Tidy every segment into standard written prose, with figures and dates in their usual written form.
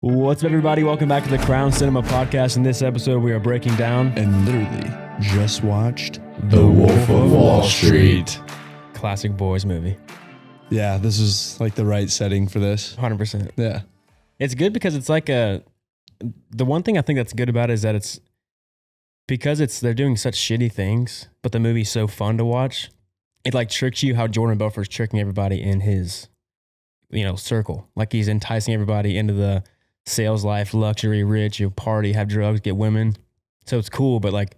What's up, everybody? Welcome back to the Crown Cinema Podcast. In this episode, we are breaking down and literally just watched The Wolf of Wall Street. Classic boys movie. Yeah, this is like the right setting for this. 100%. Yeah. It's good because it's like the one thing I think that's good about it is that it's because they're doing such shitty things, but the movie's so fun to watch. It like tricks you how Jordan Belfort's tricking everybody in his, circle. Like he's enticing everybody into the sales life, luxury, rich, you party, have drugs, get women. So it's cool, but like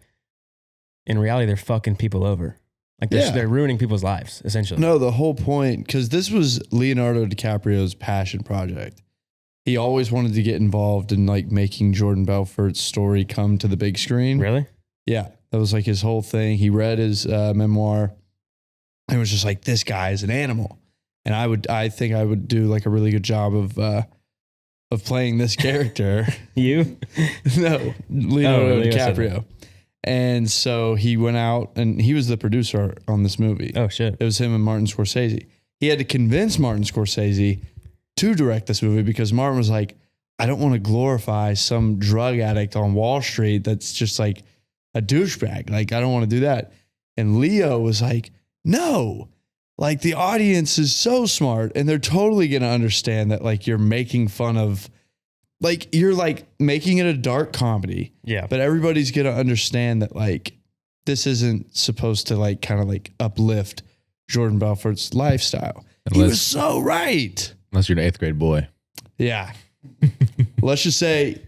in reality, they're fucking people over. Like they're ruining people's lives, essentially. No, the whole point, because this was Leonardo DiCaprio's passion project. He always wanted to get involved in like making Jordan Belfort's story come to the big screen. Really? Yeah, that was like his whole thing. He read his memoir and was just like, this guy is an animal. And I think I would do like a really good job of playing this character. You? No, Leonardo DiCaprio. DiCaprio. And so he went out and he was the producer on this movie. Oh, shit. It was him and Martin Scorsese. He had to convince Martin Scorsese to direct this movie because Martin was like, I don't want to glorify some drug addict on Wall Street that's just like a douchebag. Like, I don't want to do that. And Leo was like, no, like the audience is so smart and they're totally going to understand that like you're making fun of, like you're like making it a dark comedy. Yeah. But everybody's going to understand that like this isn't supposed to like kind of like uplift Jordan Belfort's lifestyle. He was so right. Unless you're an 8th grade boy. Yeah. Let's just say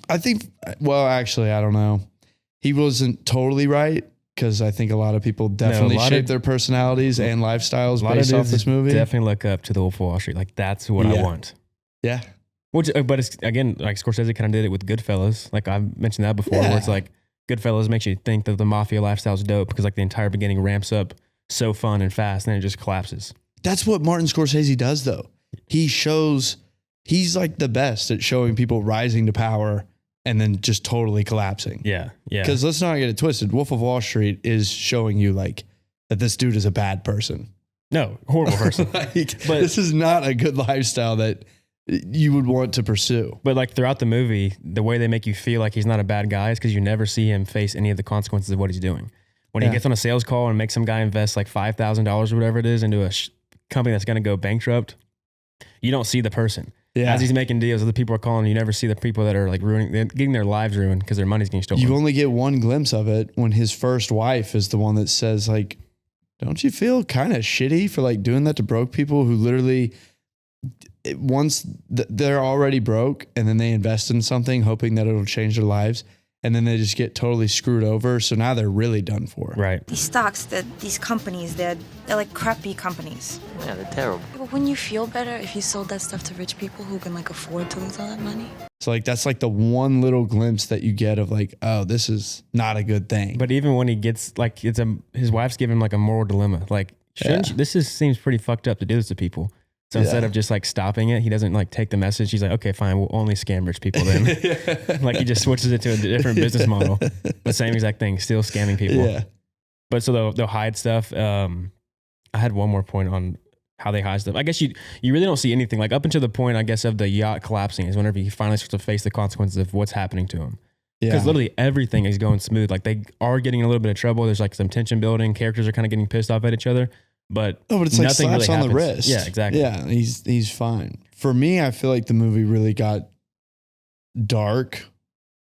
actually, I don't know. He wasn't totally right because I think a lot of people definitely shape their personalities and lifestyles based off this movie. Definitely look up to The Wolf of Wall Street. Like that's what I want. Yeah. Which, but it's again, like Scorsese kind of did it with Goodfellas. Like I've mentioned that before, where it's like Goodfellas makes you think that the mafia lifestyle is dope because like the entire beginning ramps up so fun and fast and then it just collapses. That's what Martin Scorsese does though. He's like the best at showing people rising to power and then just totally collapsing. Yeah. Yeah. Because let's not get it twisted. Wolf of Wall Street is showing you like that this dude is a bad person. No, horrible person. But this is not a good lifestyle that you would want to pursue. But like throughout the movie, the way they make you feel like he's not a bad guy is because you never see him face any of the consequences of what he's doing. When he gets on a sales call and makes some guy invest like $5,000 or whatever it is into a company that's going to go bankrupt, you don't see the person. Yeah. As he's making deals, other people are calling. You never see the people that are like getting their lives ruined because their money's getting stolen. You only get one glimpse of it when his first wife is the one that says like, don't you feel kind of shitty for like doing that to broke people who literally once they're already broke and then they invest in something hoping that it'll change their lives. And then they just get totally screwed over. So now they're really done for. Right. These stocks, these companies, they're like crappy companies. Yeah, they're terrible. But wouldn't you feel better if you sold that stuff to rich people who can like afford to lose all that money? So like that's like the one little glimpse that you get of like, oh, this is not a good thing. But even when he gets like his wife's giving him like a moral dilemma. Like seems pretty fucked up to do this to people. So instead of just like stopping it, he doesn't like take the message. He's like, okay, fine, we'll only scam rich people then. Like he just switches it to a different business model. The same exact thing, still scamming people. Yeah. But so they'll hide stuff. I had one more point on how they hide stuff. I guess you really don't see anything. Like up until the point, I guess, of the yacht collapsing is whenever he finally starts to face the consequences of what's happening to him. Because literally everything is going smooth. Like they are getting in a little bit of trouble. There's like some tension building. Characters are kind of getting pissed off at each other. But it's like slaps on the wrist. Yeah, exactly. Yeah, he's fine. For me, I feel like the movie really got dark.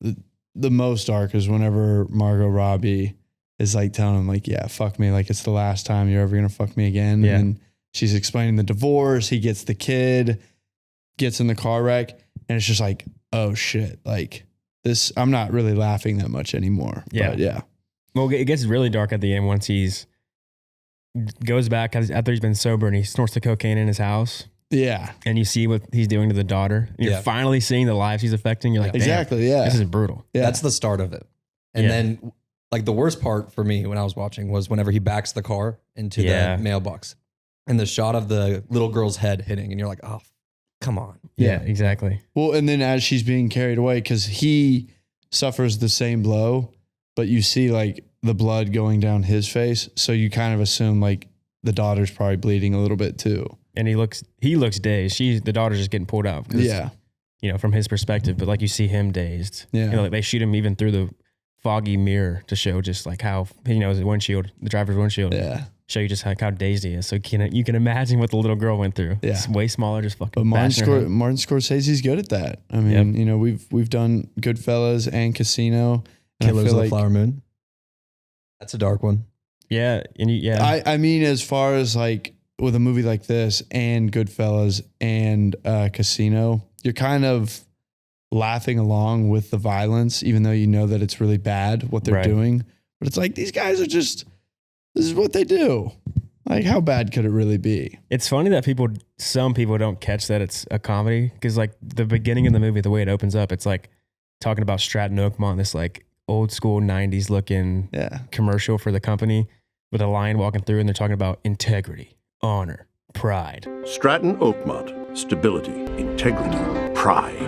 The most dark is whenever Margot Robbie is like telling him like, yeah, fuck me. Like it's the last time you're ever going to fuck me again. Yeah. And she's explaining the divorce. He gets the kid, gets in the car wreck. And it's just like, oh shit. Like this, I'm not really laughing that much anymore. Yeah. But yeah. Well, it gets really dark at the end once goes back after he's been sober and he snorts the cocaine in his house. Yeah. And you see what he's doing to the daughter. You're finally seeing the lives he's affecting. You're like, exactly. Yeah. This is brutal. Yeah. That's the start of it. And then like the worst part for me when I was watching was whenever he backs the car into the mailbox and the shot of the little girl's head hitting and you're like, oh, come on. Yeah, exactly. Well, and then as she's being carried away, because he suffers the same blow, but you see like the blood going down his face. So you kind of assume like the daughter's probably bleeding a little bit too. And he looks dazed. The daughter's just getting pulled out. Yeah. You know, from his perspective, but like you see him dazed. Yeah. You know, like they shoot him even through the foggy mirror to show just like how, you know, the driver's windshield. Yeah. Show you just how dazed he is. So you can imagine what the little girl went through. Yeah. It's way smaller, just fucking. But Martin Scorsese's good at that. I mean, you know, we've done Goodfellas and Casino. And Killers of the Flower Moon. That's a dark one. Yeah. And I mean, as far as like with a movie like this and Goodfellas and Casino, you're kind of laughing along with the violence, even though you know that it's really bad what they're doing. But it's like, these guys are just, this is what they do. Like, how bad could it really be? It's funny that some people don't catch that it's a comedy, because like the beginning of the movie, the way it opens up, it's like talking about Stratton Oakmont, this like old school 90s looking commercial for the company with a lion walking through, and they're talking about integrity, honor, pride. Stratton Oakmont, stability, integrity, pride.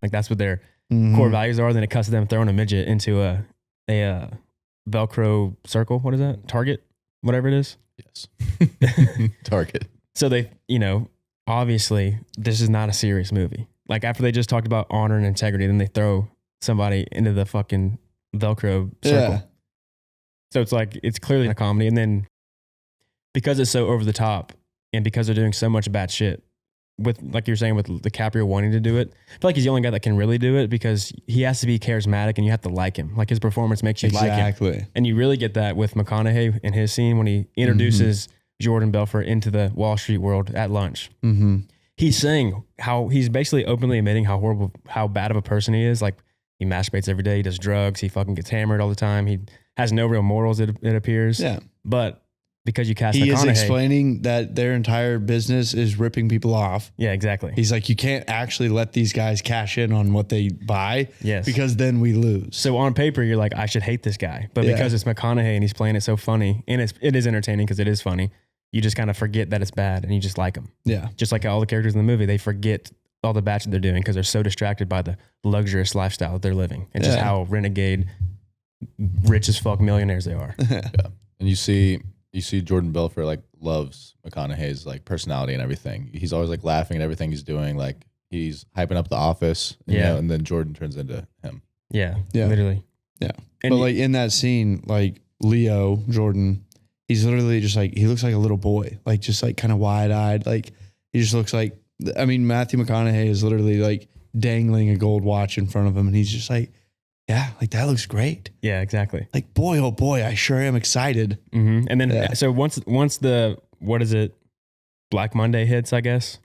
Like that's what their core values are. Then it cuts to them throwing a midget into a Velcro circle. What is that? Target? Whatever it is. Yes. Target. So they, you know, obviously this is not a serious movie. Like after they just talked about honor and integrity, then they throw somebody into the fucking Velcro circle. Yeah. So it's like, it's clearly a comedy. And then because it's so over the top and because they're doing so much bad shit with, like you're saying, with DiCaprio wanting to do it, I feel like he's the only guy that can really do it because he has to be charismatic and you have to like him. Like his performance makes you like him. Exactly. And you really get that with McConaughey in his scene when he introduces Jordan Belfort into the Wall Street world at lunch. Mm-hmm. He's saying how he's basically openly admitting how bad of a person he is. Like he masturbates every day, he does drugs, he fucking gets hammered all the time. He has no real morals, it appears. Yeah. But because you cast he McConaughey, is explaining that their entire business is ripping people off. Yeah, exactly. He's like, you can't actually let these guys cash in on what they buy. Yes. Because then we lose. So on paper, you're like, I should hate this guy. But because it's McConaughey and he's playing it so funny, and it is entertaining because it is funny, you just kind of forget that it's bad and you just like him. Yeah. Just like all the characters in the movie, they forget all the bad shit they're doing because they're so distracted by the luxurious lifestyle that they're living and just how renegade, rich as fuck millionaires they are. Yeah. And you see Jordan Belfort like loves McConaughey's like personality and everything. He's always like laughing at everything he's doing. Like he's hyping up The Office, you know, and then Jordan turns into him. Yeah. Literally. Yeah. And but like in that scene, like Leo, Jordan, he's literally just like, he looks like a little boy, like just like kind of wide eyed. Like he just looks like, I mean, Matthew McConaughey is literally like dangling a gold watch in front of him. And he's just like, yeah, like that looks great. Yeah, exactly. Like, boy, oh boy, I sure am excited. Mm-hmm. And then, so once the, what is it? Black Monday hits, I guess.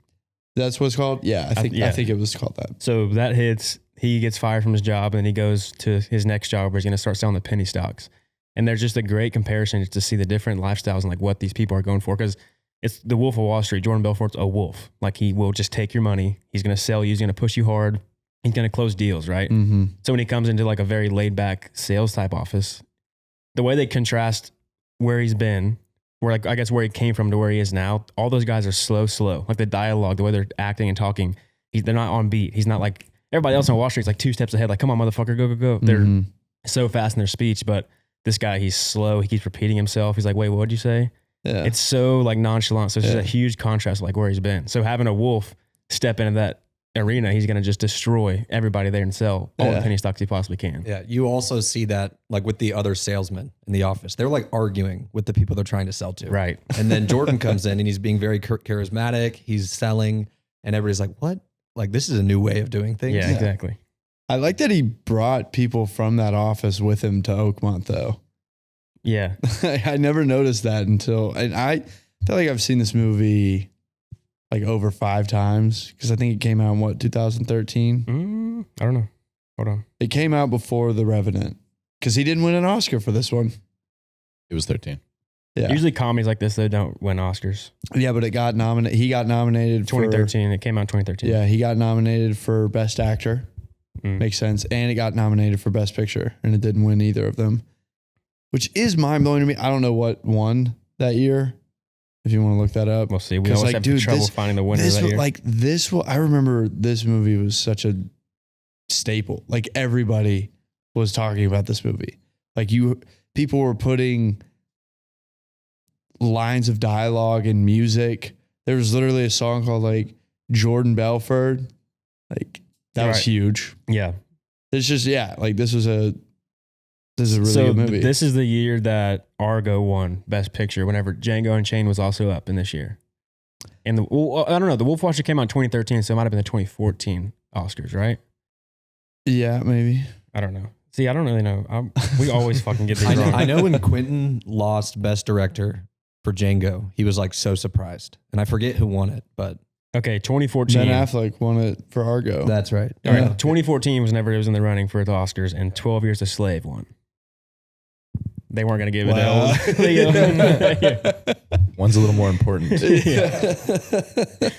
That's what it's called. Yeah. I think it was called that. So that hits, he gets fired from his job and he goes to his next job where he's going to start selling the penny stocks. And there's just a great comparison to see the different lifestyles and like what these people are going for. Cause it's the Wolf of Wall Street. Jordan Belfort's a wolf. Like he will just take your money. He's going to sell you. He's going to push you hard. He's going to close deals, right? Mm-hmm. So when he comes into like a very laid back sales type office, the way they contrast where he's been, where like, I guess where he came from to where he is now, all those guys are slow. Like the dialogue, the way they're acting and talking, they're not on beat. He's not like everybody else on Wall Street's like 2 steps ahead. Like, come on, motherfucker, go. They're so fast in their speech, but this guy, he's slow. He keeps repeating himself. He's like, wait, what'd you say? Yeah. It's so like nonchalant. So it's just a huge contrast like where he's been. So having a wolf step into that arena, he's going to just destroy everybody there and sell all the penny stocks he possibly can. Yeah. You also see that like with the other salesmen in the office, they're like arguing with the people they're trying to sell to. Right. And then Jordan comes in and he's being very charismatic. He's selling and everybody's like, what? Like, this is a new way of doing things. Yeah, exactly. I like that he brought people from that office with him to Oakmont though. Yeah. I never noticed that until, and I feel like I've seen this movie like over 5 times because I think it came out in 2013? I don't know. Hold on. It came out before The Revenant because he didn't win an Oscar for this one. It was 13. Yeah. Usually comedies like this, they don't win Oscars. Yeah, but it got nominated. He got nominated 2013. It came out in 2013. Yeah, he got nominated for Best Actor. Makes sense. And it got nominated for Best Picture, and it didn't win either of them, which is mind-blowing to me. I don't know what won that year. If you want to look that up. We'll see. We always have trouble finding the winner that year. Like this, I remember this movie was such a staple. Like everybody was talking about this movie. Like people were putting lines of dialogue and music There was literally a song called like Jordan Belfort. Like that was huge. Yeah. It's just, like this is a really good movie. This is the year that Argo won Best Picture whenever Django Unchained was also up in this year. And I don't know. The Wolf Watcher came out in 2013, so it might have been the 2014 Oscars, right? Yeah, maybe. I don't know. See, I don't really know. We always fucking get these wrong. I know when Quentin lost Best Director for Django, he was like so surprised. And I forget who won it, but... Okay, 2014. Ben Affleck won it for Argo. That's right. All right, 2014 was whenever it was in the running for the Oscars, and 12 Years a Slave won. They weren't going to give it to One's a little more important.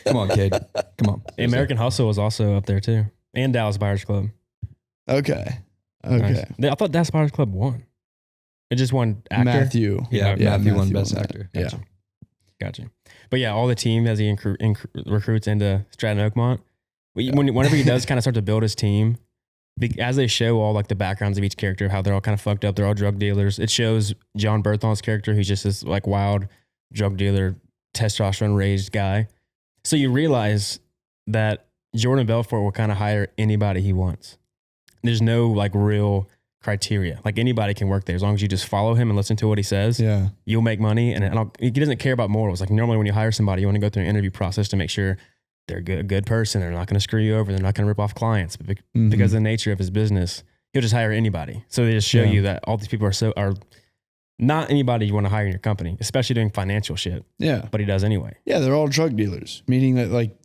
Come on, kid. Come on. American Hustle was also up there too, and Dallas Buyers Club. Okay. Nice. I thought Dallas Buyers Club won. It just won actor. Matthew. Yeah, Matthew won Best Actor. Gotcha. Gotcha. But yeah, all the team as he recruits into Stratton Oakmont, whenever he does kind of start to build his team, as they show all like the backgrounds of each character, how they're all kind of fucked up, they're all drug dealers. It shows John Berthon's character, who's just this like wild drug dealer, testosterone raised guy. So you realize that Jordan Belfort will kind of hire anybody he wants. There's no like real criteria. Like anybody can work there as long as you just follow him and listen to what he says. Yeah, you'll make money, and he doesn't care about morals. Like normally when you hire somebody, you want to go through an interview process to make sure they're a good person. They're not going to screw you over. They're not going to rip off clients. But because of the nature of his business, he'll just hire anybody. So they just show you that all these people are not anybody you want to hire in your company, especially doing financial shit. Yeah, but he does anyway. Yeah, they're all drug dealers, meaning that like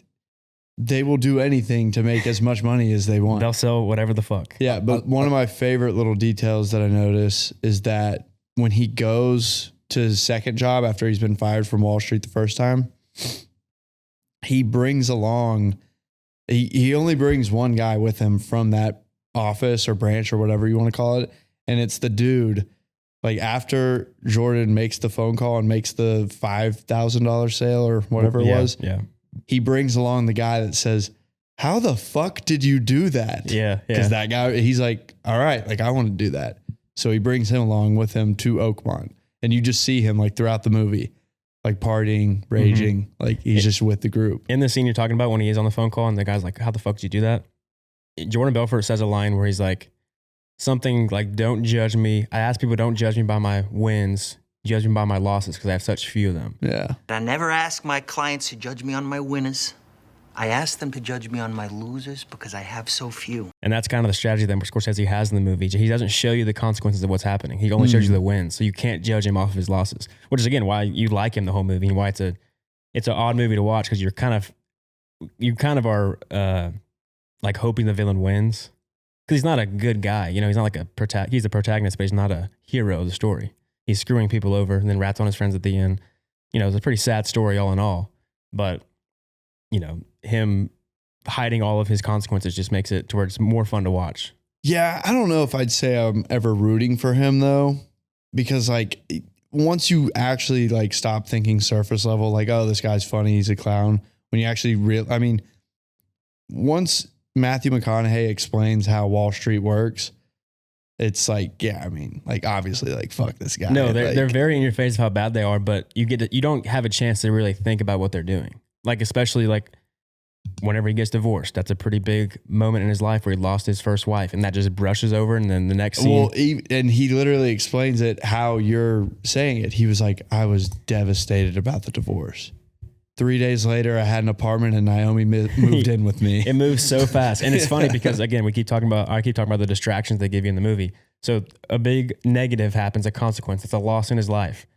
they will do anything to make as much money as they want. They'll sell whatever the fuck. Yeah, but one of my favorite little details that I notice is that when he goes to his second job after he's been fired from Wall Street the first time, he brings along, he only brings one guy with him from that office or branch or whatever you want to call it. And it's the dude, like after Jordan makes the phone call and makes the $5,000 sale or whatever it was. Yeah. He brings along the guy that says, how the fuck did you do that? Yeah. Because that guy, he's like, all right, like I want to do that. So he brings him along with him to Oakmont. And you just see him like throughout the movie, like partying, raging, like he's just with the group. In the scene you're talking about when he is on the phone call and the guy's like, how the fuck did you do that? Jordan Belfort says a line where he's like, something like, don't judge me. I ask people, don't judge me by my wins. Judge me by my losses because I have such few of them. Yeah. I never ask my clients to judge me on my winners. I ask them to judge me on my losers because I have so few. And that's kind of the strategy that Scorsese has in the movie. He doesn't show you the consequences of what's happening. He only shows you the wins. So you can't judge him off of his losses, which is again why you like him the whole movie and why it's an odd movie to watch because you kind of are like hoping the villain wins because he's not a good guy. You know, he's not like he's a protagonist, but he's not a hero of the story. He's screwing people over and then rats on his friends at the end. You know, it's a pretty sad story all in all, but you know, him hiding all of his consequences just makes it to where it's more fun to watch. Yeah. I don't know if I'd say I'm ever rooting for him though, because like once you actually like stop thinking surface level, like, oh, this guy's funny, he's a clown. When you actually once Matthew McConaughey explains how Wall Street works, it's like, yeah, I mean, like obviously like, fuck this guy. No, they're very in your face of how bad they are, but you don't have a chance to really think about what they're doing. Like, especially like whenever he gets divorced, that's a pretty big moment in his life where he lost his first wife and that just brushes over. And then the next scene. Well, and he literally explains it how you're saying it. He was like, I was devastated about the divorce. 3 days later, I had an apartment and Naomi moved in with me. It moves so fast. And it's funny because again, I keep talking about the distractions they give you in the movie. So a big negative happens, a consequence. It's a loss in his life,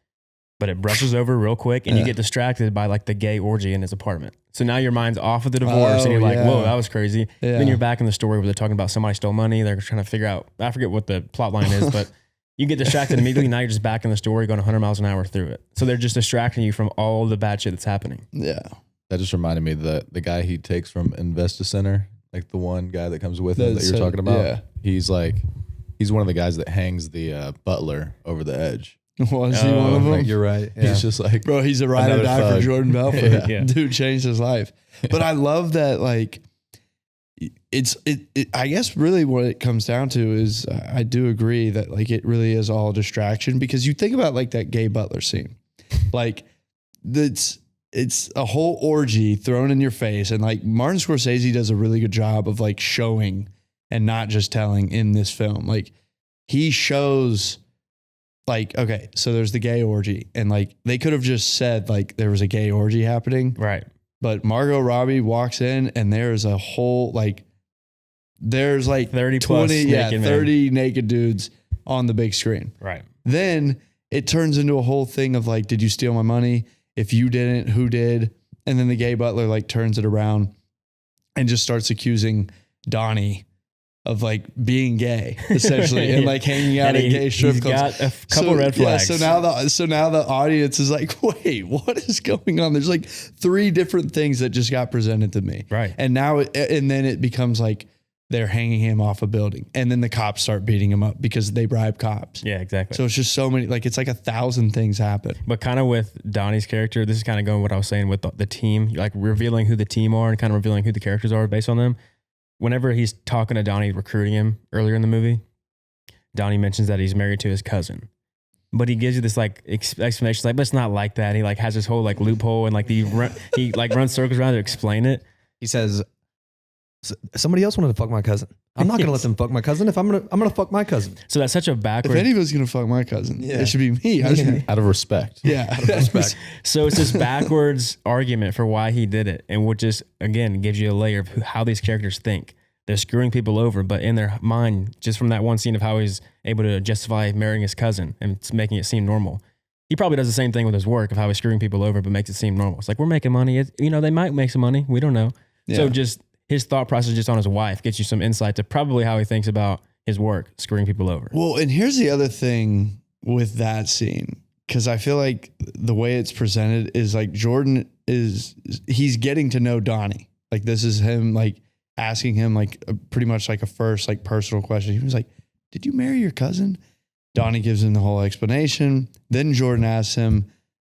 but it brushes over real quick and you get distracted by like the gay orgy in his apartment. So now your mind's off of the divorce and you're like, whoa, that was crazy. Yeah. Then you're back in the story where they're talking about somebody stole money. They're trying to figure out, I forget what the plot line is, but you get distracted immediately. Now you're just back in the story going 100 miles an hour through it. So they're just distracting you from all the bad shit that's happening. Yeah. That just reminded me that the guy he takes from Investa Center, like the one guy that comes with him that you're talking about. Yeah. He's one of the guys that hangs the butler over the edge. Was he one of them? You're right. Yeah. He's just like, bro, he's a ride or die for Jordan Belfort. Yeah. Dude changed his life. But I love that, like, I guess really what it comes down to is I do agree that like it really is all distraction because you think about like that gay butler scene, like it's a whole orgy thrown in your face. And like Martin Scorsese does a really good job of like showing and not just telling in this film. Like he shows like, okay, so there's the gay orgy, and like they could have just said like there was a gay orgy happening. Right. But Margot Robbie walks in and there's a whole like, there's like 30 plus 20, naked 30 naked dudes on the big screen. Right. Then it turns into a whole thing of like, did you steal my money? If you didn't, who did? And then the gay butler like turns it around and just starts accusing Donnie of like being gay, essentially, and like hanging out at gay strip clubs. Got a couple red flags. Yeah, so now the audience is like, wait, what is going on? There's like 3 different things that just got presented to me. Right. And now, and then it becomes like they're hanging him off a building, and then the cops start beating him up because they bribe cops. Yeah, exactly. So it's just so many, like it's like 1,000 things happen. But kind of with Donnie's character, this is kind of going what I was saying with the team, like revealing who the team are and kind of revealing who the characters are based on them. Whenever he's talking to Donnie, recruiting him earlier in the movie, Donnie mentions that he's married to his cousin. But he gives you this like explanation, like, but it's not like that. He like has this whole like loophole and like he like runs circles around to explain it. He says, somebody else wanted to fuck my cousin. I'm not going to let them fuck my cousin. If I'm going to fuck my cousin. So that's such a If backward. anybody's gonna fuck my cousin, it should be me. Out of respect. Yeah, Out of respect. So it's this backwards argument for why he did it, and which just again gives you a layer of how these characters think. They're screwing people over, but in their mind, just from that one scene of how he's able to justify marrying his cousin and it's making it seem normal. He probably does the same thing with his work of how he's screwing people over, but makes it seem normal. It's like, we're making money. They might make some money. We don't know. Yeah. So just his thought process just on his wife gets you some insight to probably how he thinks about his work, screwing people over. Well, and here's the other thing with that scene, because I feel like the way it's presented is like he's getting to know Donnie. Like this is him like asking him like pretty much like a first like personal question. He was like, did you marry your cousin? Donnie gives him the whole explanation. Then Jordan asks him,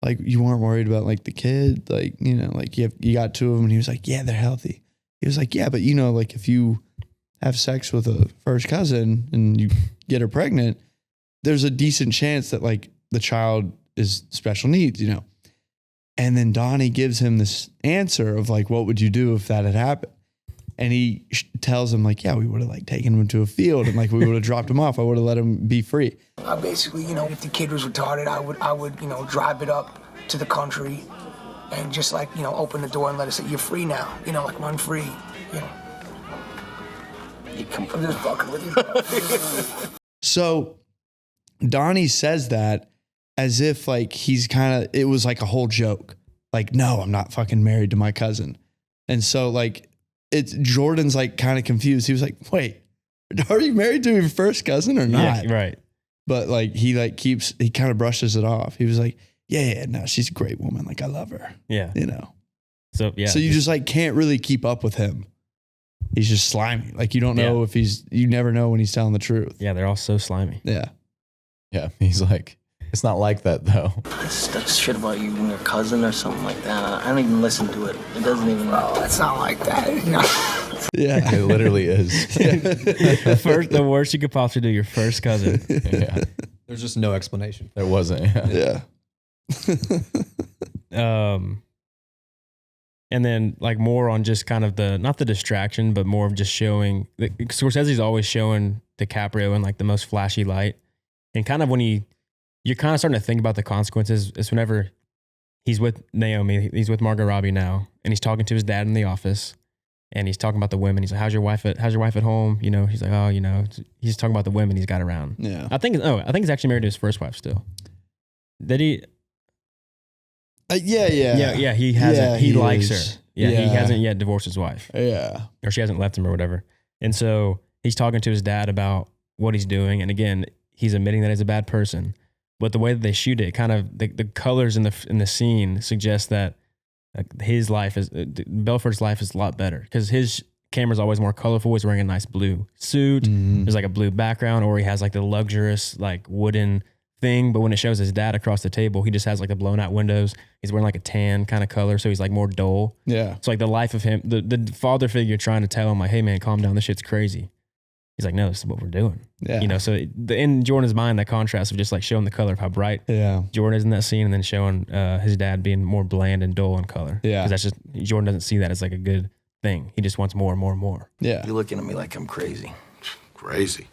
like, you weren't worried about like the kid? Like, like you got 2 of them. And he was like, yeah, they're healthy. He was like, yeah, but like if you have sex with a first cousin and you get her pregnant, there's a decent chance that like the child is special needs, And then Donnie gives him this answer of like, what would you do if that had happened? And he tells him like, yeah, we would have like taken him to a field and like we would have dropped him off. I would have let him be free. Basically, if the kid was retarded, I would drive it up to the country and just like, open the door and let it say, you're free now, like run free, I'm just fucking with you. So Donnie says that as if like it was like a whole joke. Like, no, I'm not fucking married to my cousin. And so like, Jordan's like kind of confused. He was like, wait, are you married to your first cousin or not? Yeah, right. But like, he kind of brushes it off. He was like, yeah, no, she's a great woman. Like I love her. Yeah. So, yeah. So you just like can't really keep up with him. He's just slimy. Like you don't know if you never know when he's telling the truth. Yeah. They're all so slimy. Yeah. Yeah. He's like, it's not like that though. That shit about you and your cousin or something like that. I don't even listen to it. It doesn't even. Oh, it's not like that. Yeah. It literally is. The worst you could possibly do, your first cousin. Yeah. There's just no explanation. There wasn't. Yeah. And then like more on just kind of not the distraction, but more of just showing. Scorsese's always showing DiCaprio in like the most flashy light, and kind of when you're kind of starting to think about the consequences is whenever he's with Naomi, he's with Margot Robbie now, and he's talking to his dad in the office, and he's talking about the women. He's like, how's your wife at home? He's like, oh, he's talking about the women he's got around. Yeah. I think he's actually married to his first wife still. Did he? Yeah. Yeah. He hasn't. Yeah, he likes is. her. Yeah. He hasn't yet divorced his wife. Yeah. Or she hasn't left him or whatever. And so he's talking to his dad about what he's doing. And again, he's admitting that he's a bad person. But the way that they shoot it, kind of the colors in the scene suggest that his life Belfort's life is a lot better because his camera's always more colorful. He's wearing a nice blue suit. Mm-hmm. There's like a blue background, or he has like the luxurious like wooden thing. But when it shows his dad across the table, he just has like the blown out windows. He's wearing like a tan kind of color, so he's like more dull. Yeah. So like the life of him, the father figure trying to tell him like, hey man, calm down, this shit's crazy. He's like, no, this is what we're doing. Yeah. You know, so in Jordan's mind, that contrast of just like showing the color of how bright Jordan is in that scene, and then showing his dad being more bland and dull in color. Yeah. Because that's just, Jordan doesn't see that as like a good thing. He just wants more and more and more. Yeah. You're looking at me like I'm crazy. Crazy.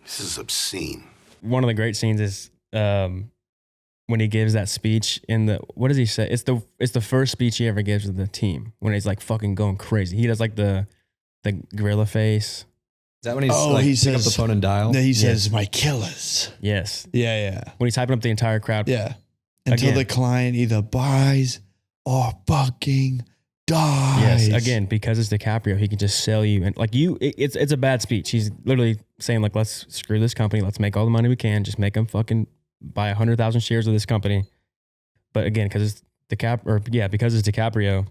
This is obscene. One of the great scenes is when he gives that speech in the, what does he say? It's the first speech he ever gives to the team when he's like fucking going crazy. He does like the gorilla face. Is that when he's he picking up says, the phone and dial? No, he says, my killers. Yes. Yeah. When he's hyping up the entire crowd. Yeah. Until Again. the client either buys or fucking dies. Yes. Again, because it's DiCaprio, he can just sell you. And like it's a bad speech. He's literally saying like, let's screw this company. Let's make all the money we can. Just make them fucking buy 100,000 shares of this company. But again, because it's DiCaprio,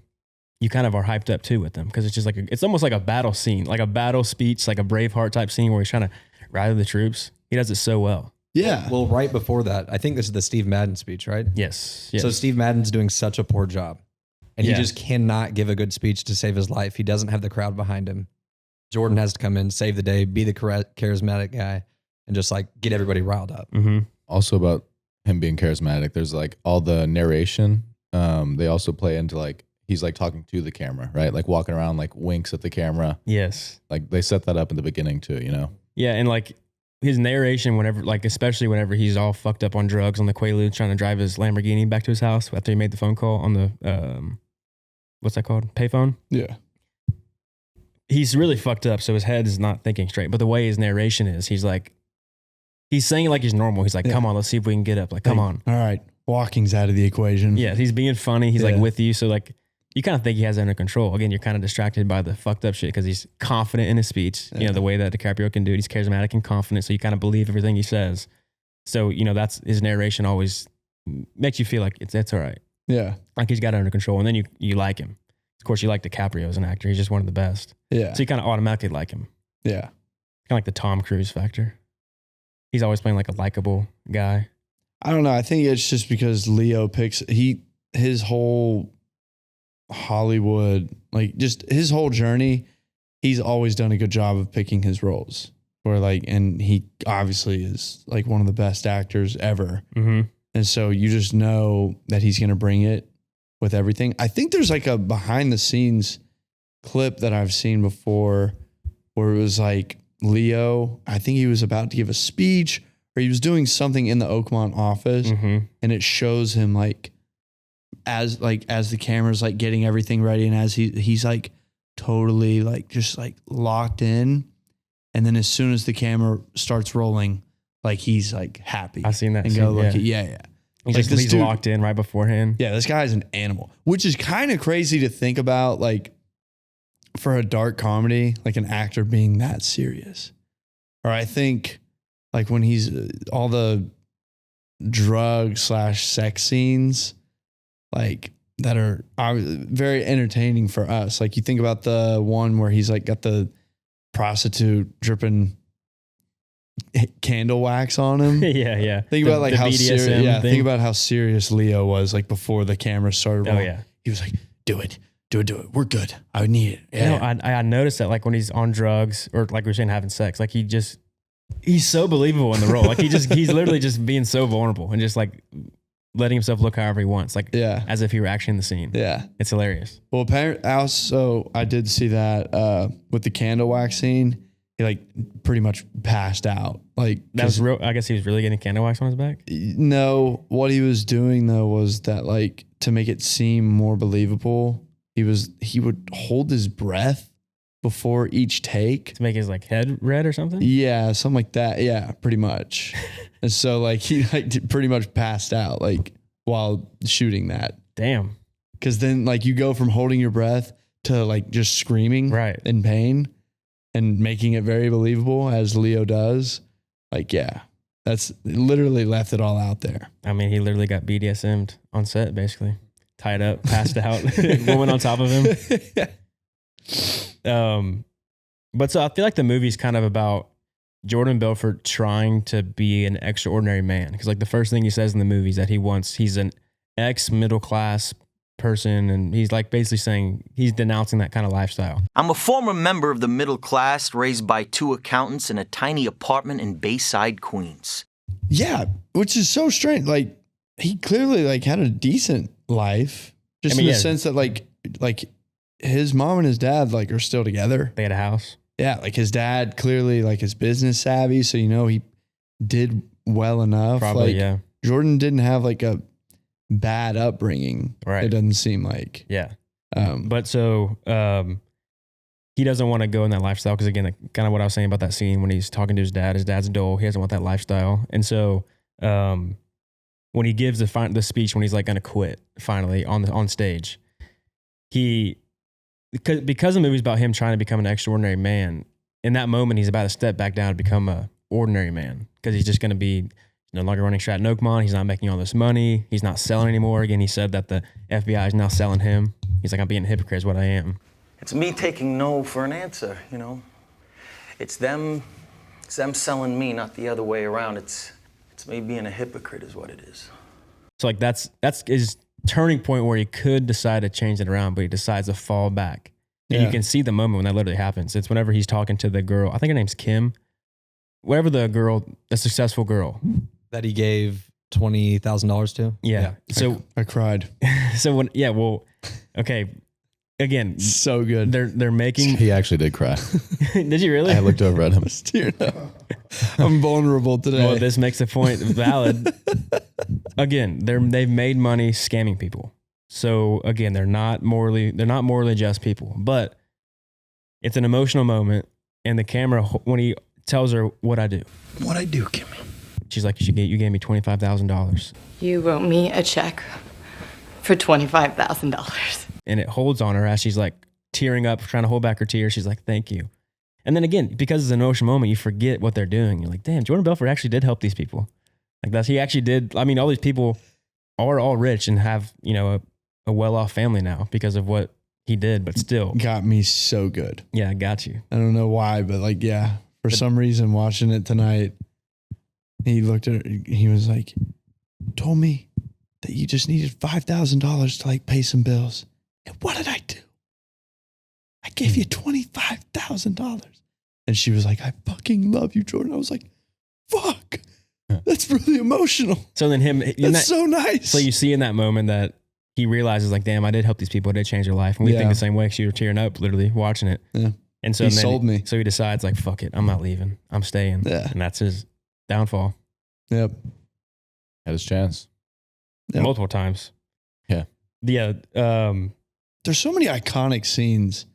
you kind of are hyped up too with them, because it's just like it's almost like a battle scene, like a battle speech, like a Braveheart type scene where he's trying to rally the troops. He does it so well. Yeah. Well, right before that, I think this is the Steve Madden speech, right? Yes. So Steve Madden's doing such a poor job, and he Yeah. just cannot give a good speech to save his life. He doesn't have the crowd behind him. Jordan has to come in, save the day, be the charismatic guy, and just like get everybody riled up. Mm-hmm. Also about him being charismatic, there's like all the narration. They also play into like, he's like talking to the camera, right? Like walking around, like winks at the camera. Yes. Like they set that up in the beginning too, you know? Yeah. And like his narration, whenever, like, especially whenever he's all fucked up on drugs on the Quaalude trying to drive his Lamborghini back to his house after he made the phone call on the, what's that called? Payphone? Yeah. He's really fucked up. So his head is not thinking straight. But the way his narration is, he's saying it like he's normal. He's like, come on, let's see if we can get up. Like, come on. All right. Walking's out of the equation. Yeah. He's being funny. He's like with you. So like, you kind of think he has it under control. Again, you're kind of distracted by the fucked up shit because he's confident in his speech. You know, the way that DiCaprio can do it. He's charismatic and confident. So you kind of believe everything he says. So, you know, that's his narration always makes you feel like it's all right. Yeah. Like he's got it under control. And then you like him. Of course, you like DiCaprio as an actor. He's just one of the best. Yeah. So you kind of automatically like him. Yeah. Kind of like the Tom Cruise factor. He's always playing like a likable guy. I don't know. I think it's just because Leo picks his whole Hollywood, like just his whole journey, he's always done a good job of picking his roles. Or like, and he obviously is like one of the best actors ever. Mm-hmm. And so you just know that he's going to bring it with everything. I think there's like a behind the scenes clip that I've seen before where it was like Leo, I think he was about to give a speech or he was doing something in the Oakmont office, and it shows him as the camera's like getting everything ready, and as he's like totally like just like locked in, and then as soon as the camera starts rolling, like he's like happy. I've seen that and scene, go look yeah. at yeah. He's locked in right beforehand. Yeah, this guy's an animal, which is kind of crazy to think about, like for a dark comedy, like an actor being that serious. Or I think like when he's all the drug / sex scenes, like that are very entertaining for us. Like you think about the one where he's like got the prostitute dripping candle wax on him. yeah. Think about like how BDSM serious. Yeah, thing. think about how serious Leo was like before the camera started rolling. Oh yeah. He was like, "Do it. We're good. I need it." Yeah. You know, I noticed that like when he's on drugs or like we were saying having sex, like he's so believable in the role. Like he's literally just being so vulnerable and just like letting himself look however he wants. Like as if he were actually in the scene. Yeah. It's hilarious. Well, apparently, also I did see that with the candle wax scene. He like pretty much passed out. Like that was real. I guess he was really getting candle wax on his back. No, what he was doing though was that like to make it seem more believable, he would hold his breath before each take to make his like head red or something. Yeah, something like that. Yeah, pretty much. And so like he like pretty much passed out like while shooting that. Damn. Because then like you go from holding your breath to like just screaming in pain. And making it very believable as Leo does. Like, yeah, that's literally left it all out there. I mean, he literally got BDSM'd on set, basically. Tied up, passed out, woman on top of him. But so I feel like the movie's kind of about Jordan Belfort trying to be an extraordinary man. Because like the first thing he says in the movie is that he's an ex-middle class person. And he's like basically saying he's denouncing that kind of lifestyle. I'm a former member of the middle class raised by 2 accountants in a tiny apartment in Bayside, Queens. Yeah, which is so strange. Like, he clearly like had a decent life, just in the sense that like his mom and his dad like are still together. They had a house. Yeah, like his dad clearly like is business savvy, so he did well enough. Probably, like, yeah. Jordan didn't have like a bad upbringing. Right. It doesn't seem like. Yeah. But so he doesn't want to go in that lifestyle because, again, kind of what I was saying about that scene when he's talking to his dad's dull. He doesn't want that lifestyle. And so when he gives the speech when he's like going to quit finally on stage, because the movie's about him trying to become an extraordinary man, in that moment he's about to step back down to become a ordinary man because he's just going to be no longer running Stratton Oakmont. He's not making all this money. He's not selling anymore. Again, he said that the FBI is now selling him. He's like, I'm being a hypocrite is what I am. It's me taking no for an answer, you know? It's them selling me, not the other way around. It's me being a hypocrite is what it is. So like that's his turning point where he could decide to change it around, but he decides to fall back. And you can see the moment when that literally happens. It's whenever he's talking to the girl, I think her name's Kim, whatever the successful girl. That he gave $20,000 to? Yeah. So I cried. So okay. Again, so good. They're making. He actually did cry. Did you really? I looked over at him. I'm vulnerable today. Well, this makes the point valid. Again, they've made money scamming people. So again, they're not morally just people. But it's an emotional moment, and the camera, when he tells her what I do. What I do, Kimmy? She's like, you gave me $25,000. You wrote me a check for $25,000. And it holds on her as she's like tearing up, trying to hold back her tears. She's like, thank you. And then again, because it's an emotional moment, you forget what they're doing. You're like, damn, Jordan Belfort actually did help these people. Like he actually did. I mean, all these people are all rich and have, a well-off family now because of what he did, but still. Got me so good. Yeah, I got you. I don't know why, but for some reason watching it tonight, he looked at her, he was like, told me that you just needed $5,000 to like pay some bills. And what did I do? I gave you $25,000. And she was like, I fucking love you, Jordan. I was like, fuck, that's really emotional. So then that's so nice. So you see in that moment that he realizes like, damn, I did help these people. I did change their life. And we think the same way. She was tearing up literally watching it. Yeah. And so he sold me. So he decides like, fuck it. I'm not leaving. I'm staying. Yeah. And that's his downfall. Yep. Had his chance. Yep. Multiple times. Yeah. Yeah. There's so many iconic scenes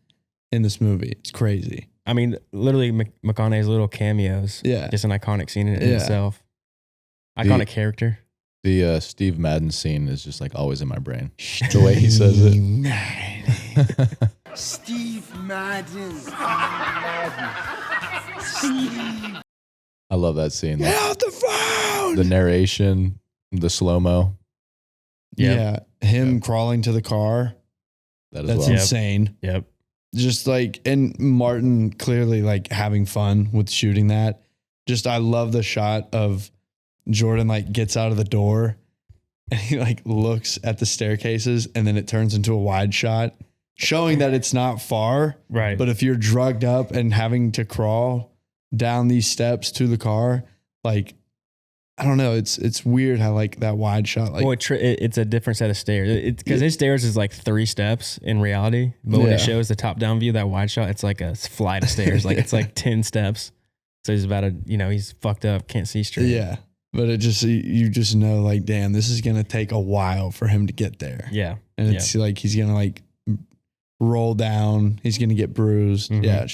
in this movie. It's crazy. I mean, literally McConaughey's little cameos. Yeah. Just an iconic scene in itself. Iconic character. The Steve Madden scene is just like always in my brain. The way he says it. Steve Madden. I love that scene. Get out the phone! The narration, the slow-mo. Yeah. Him crawling to the car. That's insane. Yep. Just like, and Martin clearly like having fun with shooting that. Just, I love the shot of Jordan like gets out of the door and he like looks at the staircases and then it turns into a wide shot showing that it's not far. Right. But if you're drugged up and having to crawl down these steps to the car, like, I don't know. It's weird how like that wide shot, like, well, it's a different set of stairs. It's because his stairs is like 3 steps in reality, but when it shows the top down view, that wide shot, it's like a flight of stairs. Like it's like 10 steps. So he's about to, he's fucked up, can't see straight. Yeah. But it just, you just know like, damn, this is going to take a while for him to get there. Yeah. And it's like, he's going to like roll down. He's going to get bruised. Mm-hmm. Yeah.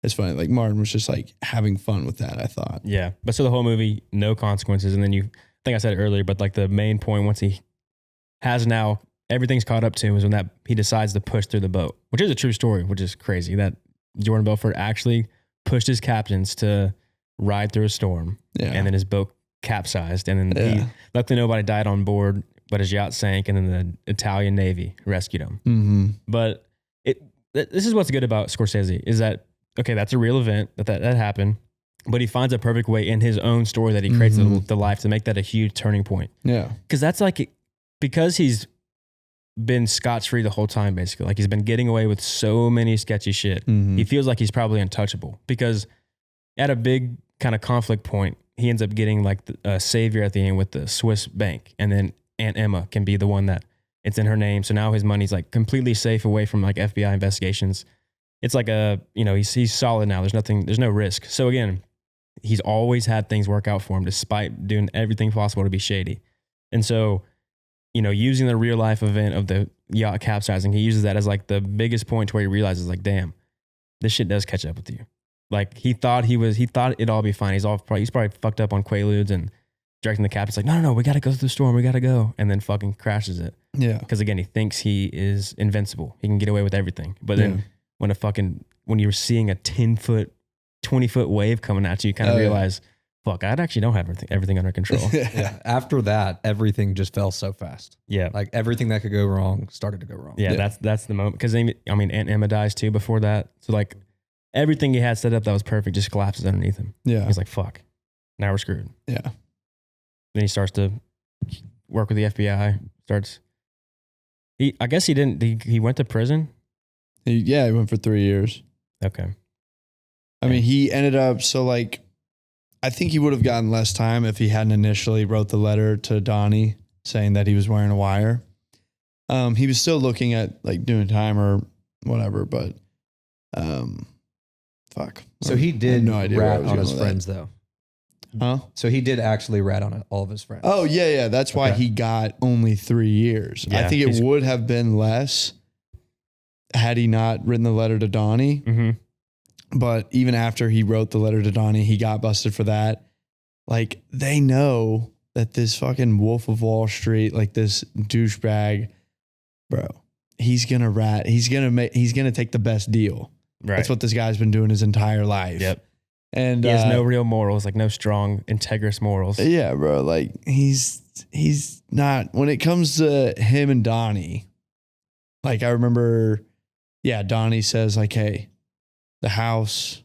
It's funny. Like Martin was just like having fun with that, I thought. Yeah. But so the whole movie, no consequences. And then I think I said it earlier, but like the main point, once he has now, everything's caught up to him is when he decides to push through the boat, which is a true story, which is crazy that Jordan Belfort actually pushed his captains to ride through a storm. Yeah. And then his boat capsized. And then luckily nobody died on board, but his yacht sank and then the Italian Navy rescued him. Mm-hmm. But this is what's good about Scorsese is that, okay, that's a real event that happened, but he finds a perfect way in his own story that he creates the life to make that a huge turning point. Yeah. Because that's like, because he's been scotch-free the whole time, basically. Like he's been getting away with so many sketchy shit. He feels like he's probably untouchable because at a big kind of conflict point, he ends up getting like a savior at the end with the Swiss bank. And then Aunt Emma can be the one that it's in her name. So now his money's like completely safe away from like FBI investigations. It's like he's solid now. There's no risk. So again, he's always had things work out for him despite doing everything possible to be shady. And so, using the real life event of the yacht capsizing, he uses that as like the biggest point to where he realizes like, damn, this shit does catch up with you. Like he thought it'd all be fine. He's probably fucked up on Quaaludes and directing the captain's like, no, we got to go through the storm. We got to go. And then fucking crashes it. Yeah. Because again, he thinks he is invincible. He can get away with everything. But then when you're seeing a 10-foot, 20-foot wave coming at you, you kind of realize, fuck, I actually don't have everything under control. After that, everything just fell so fast. Yeah. Like everything that could go wrong started to go wrong. Yeah. That's the moment. Because Aunt Emma dies too before that. So like everything he had set up that was perfect just collapses underneath him. Yeah. He's like, fuck, now we're screwed. Yeah. Then he starts to work with the FBI. I guess he went to prison. He went for 3 years. Okay. I mean, he ended up, I think he would have gotten less time if he hadn't initially wrote the letter to Donnie saying that he was wearing a wire. He was still looking at like doing time or whatever, but fuck. So he did no idea rat on his friends though. Huh? So he did actually rat on all of his friends. Oh yeah. That's why he got only 3 years. Yeah, I think it would have been less had he not written the letter to Donnie. Mm-hmm. But even after he wrote the letter to Donnie, he got busted for that. Like they know that this fucking Wolf of Wall Street, like this douchebag, bro, he's gonna rat. He's gonna take the best deal. Right. That's what this guy's been doing his entire life. Yep. And he has no real morals, like no strong, integrous morals. Yeah, bro. Like he's not, when it comes to him and Donnie, like I remember, Donnie says like, hey, the house,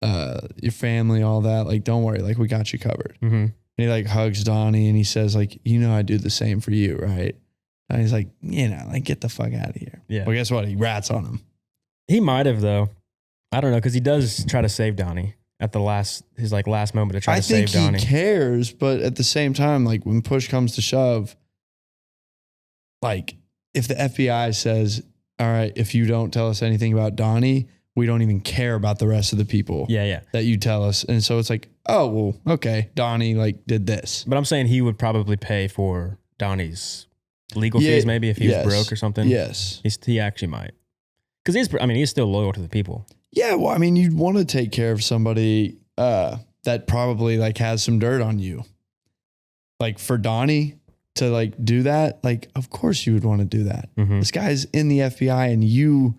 your family, all that, like, don't worry, like we got you covered. Mm-hmm. And he like hugs Donnie and he says like, I'd do the same for you, right? And he's like, like get the fuck out of here. Yeah. Well, guess what? He rats on him. He might have though. I don't know, because he does try to save Donnie at his last moment to try to save Donnie. I think he cares, but at the same time, like when push comes to shove, like if the FBI says, all right, if you don't tell us anything about Donnie, we don't even care about the rest of the people that you tell us. And so it's like, oh, well, okay, Donnie like did this. But I'm saying he would probably pay for Donnie's legal fees maybe if he was broke or something. Yes. He actually might. Because he's still loyal to the people. Yeah, well, I mean, you'd want to take care of somebody that probably like has some dirt on you. Like for Donnie to like do that, like of course you would want to do that. Mm-hmm. This guy's in the FBI and you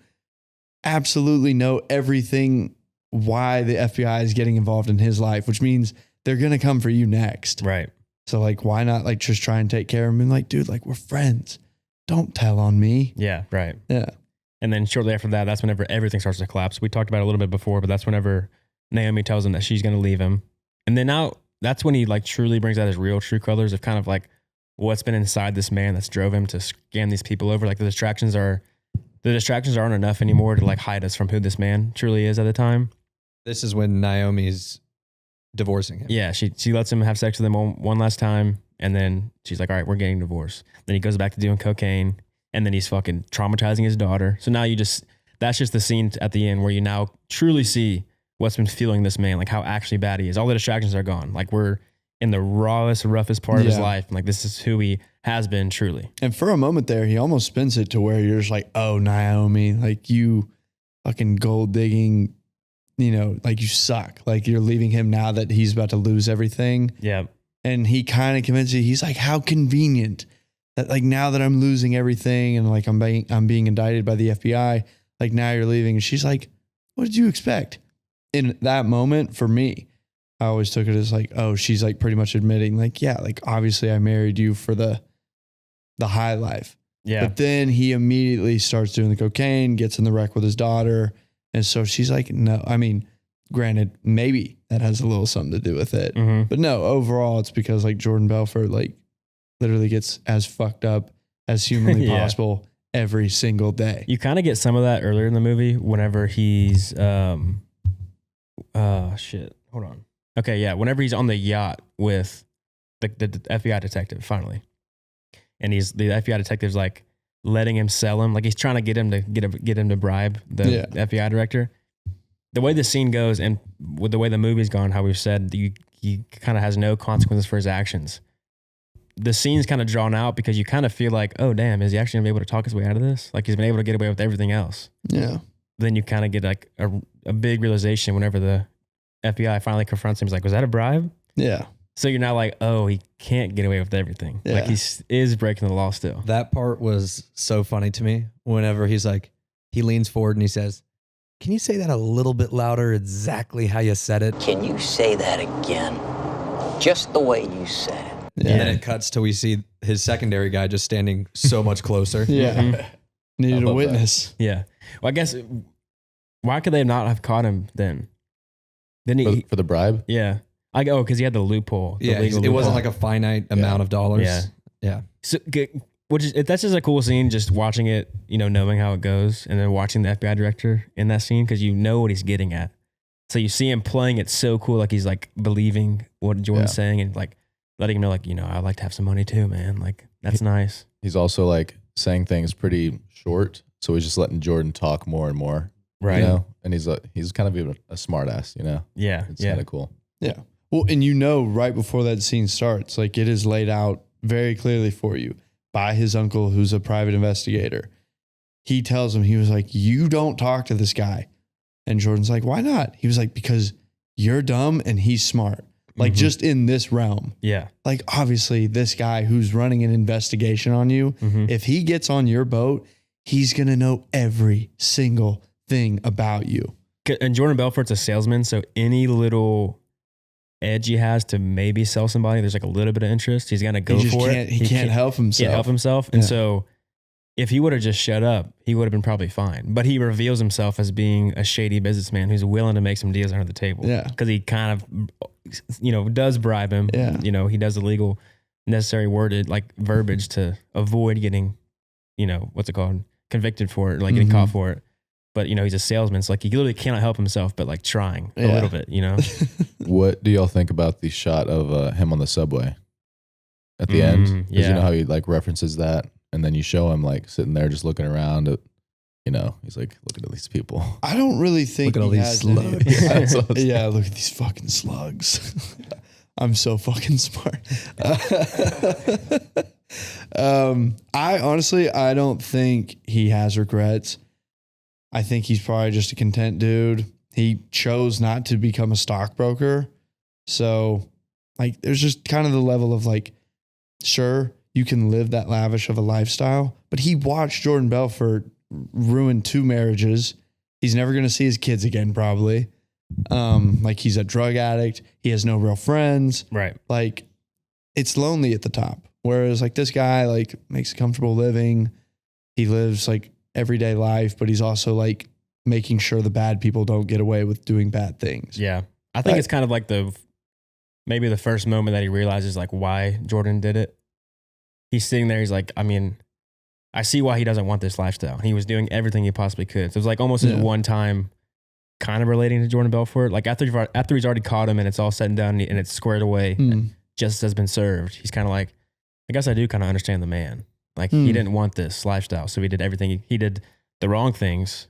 absolutely know everything why the FBI is getting involved in his life, which means they're going to come for you next. Right. So like, why not like just try and take care of him and like, dude, like we're friends. Don't tell on me. Yeah. Right. Yeah. And then shortly after that, that's whenever everything starts to collapse. We talked about it a little bit before, but that's whenever Naomi tells him that she's going to leave him. And then now that's when he like truly brings out his true colors of kind of like what's been inside this man that's drove him to scam these people over. Like the distractions aren't enough anymore to like hide us from who this man truly is at the time. This is when Naomi's divorcing him. Yeah. She lets him have sex with him one last time. And then she's like, all right, we're getting divorced. Then he goes back to doing cocaine. And then he's fucking traumatizing his daughter. So now that's just the scene at the end where you now truly see what's been fueling this man, like how actually bad he is. All the distractions are gone. Like we're in the rawest, roughest part of his life. And like this is who he has been truly. And for a moment there, he almost spins it to where you're just like, oh, Naomi, like you fucking gold digging, like you suck. Like you're leaving him now that he's about to lose everything. Yeah. And he kind of convinces you, he's like, how convenient that like now that I'm losing everything and like I'm being indicted by the FBI, like now you're leaving. And she's like, what did you expect? In that moment for me, I always took it as like, oh, she's like pretty much admitting like, yeah, like obviously I married you for the high life. Yeah. But then he immediately starts doing the cocaine, gets in the wreck with his daughter. And so she's like, no, I mean, granted, maybe that has a little something to do with it. Mm-hmm. But no, overall it's because like Jordan Belfort like literally gets as fucked up as humanly Yeah. possible every single day. You kind of get some of that earlier in the movie whenever he's shit. Hold on. Okay, yeah. Whenever he's on the yacht with the FBI detective, finally. And the FBI detective's like letting him sell him. Like he's trying to get him to bribe the FBI director. The way the scene goes and with the way the movie's gone, how we've said he kind of has no consequences for his actions. The scene's kind of drawn out because you kind of feel like, oh damn, is he actually gonna be able to talk his way out of this? Like he's been able to get away with everything else. Yeah. Then you kind of get like a big realization whenever the FBI finally confronts him. He's like, was that a bribe? Yeah. So you're not like, oh, he can't get away with everything. Yeah. Like he is breaking the law still. That part was so funny to me. Whenever he's like, he leans forward and he says, "Can you say that a little bit louder? Exactly how you said it." Can you say that again? Just the way you said it. Yeah. And then it cuts till we see his secondary guy just standing so much closer. Yeah. Mhm. Needed a witness. Yeah. Well, I guess why could they not have caught him then? Didn't he? For the bribe? Yeah. Because he had the loophole. The Yeah, legal it wasn't loophole. like a finite amount of dollars. Yeah. Yeah. So, that's just a cool scene, just watching it, knowing how it goes, and then watching the FBI director in that scene because you know what he's getting at. So you see him playing it so cool, like he's like believing what Jordan's saying and like letting him know, like, I'd like to have some money too, man. Like that's nice. He's also like saying things pretty short, so he's just letting Jordan talk more and more, Right. And he's kind of even a smart ass, Yeah. It's kind of cool. Yeah. Well, and right before that scene starts, like it is laid out very clearly for you by his uncle, who's a private investigator. He tells him, he was like, "You don't talk to this guy." And Jordan's like, "Why not?" He was like, "Because you're dumb and he's smart." Like just in this realm. Yeah. Like obviously this guy who's running an investigation on you, if he gets on your boat, he's going to know every single thing about you. And Jordan Belfort's a salesman, so any little edge he has to maybe sell somebody, there's like a little bit of interest. He's gonna go for it. He can't help himself. Can't help himself. And so if he would have just shut up, he would have been probably fine. But he reveals himself as being a shady businessman who's willing to make some deals under the table. Yeah. Because he kind of, does bribe him. Yeah. He does the legal necessary worded like verbiage to avoid getting, what's it called? Convicted for it, like getting caught for it. But, he's a salesman. So like he literally cannot help himself, but like trying a little bit, What do y'all think about the shot of him on the subway at the end? 'Cause you know how he like references that, and then you show him like sitting there just looking around at, he's like, looking at these people. I don't really think Look at all he these has slugs. yeah, look at these fucking slugs. I'm so fucking smart. I don't think he has regrets. I think he's probably just a content dude. He chose not to become a stockbroker. So like there's just kind of the level of like, sure, you can live that lavish of a lifestyle, but he watched Jordan Belfort ruin 2 marriages. He's never going to see his kids again, probably. Like he's a drug addict. He has no real friends. Right. Like it's lonely at the top. Whereas like this guy like makes a comfortable living. He lives like everyday life, but he's also like making sure the bad people don't get away with doing bad things. Yeah. I think it's kind of like maybe the first moment that he realizes like why Jordan did it. He's sitting there. He's like, I see why he doesn't want this lifestyle. He was doing everything he possibly could. So it was like almost his one time kind of relating to Jordan Belfort. Like after he's already caught him and it's all said and done and it's squared away, and justice has been served. He's kind of like, I guess I do kind of understand the man. Like he didn't want this lifestyle. So he did everything. He did the wrong things,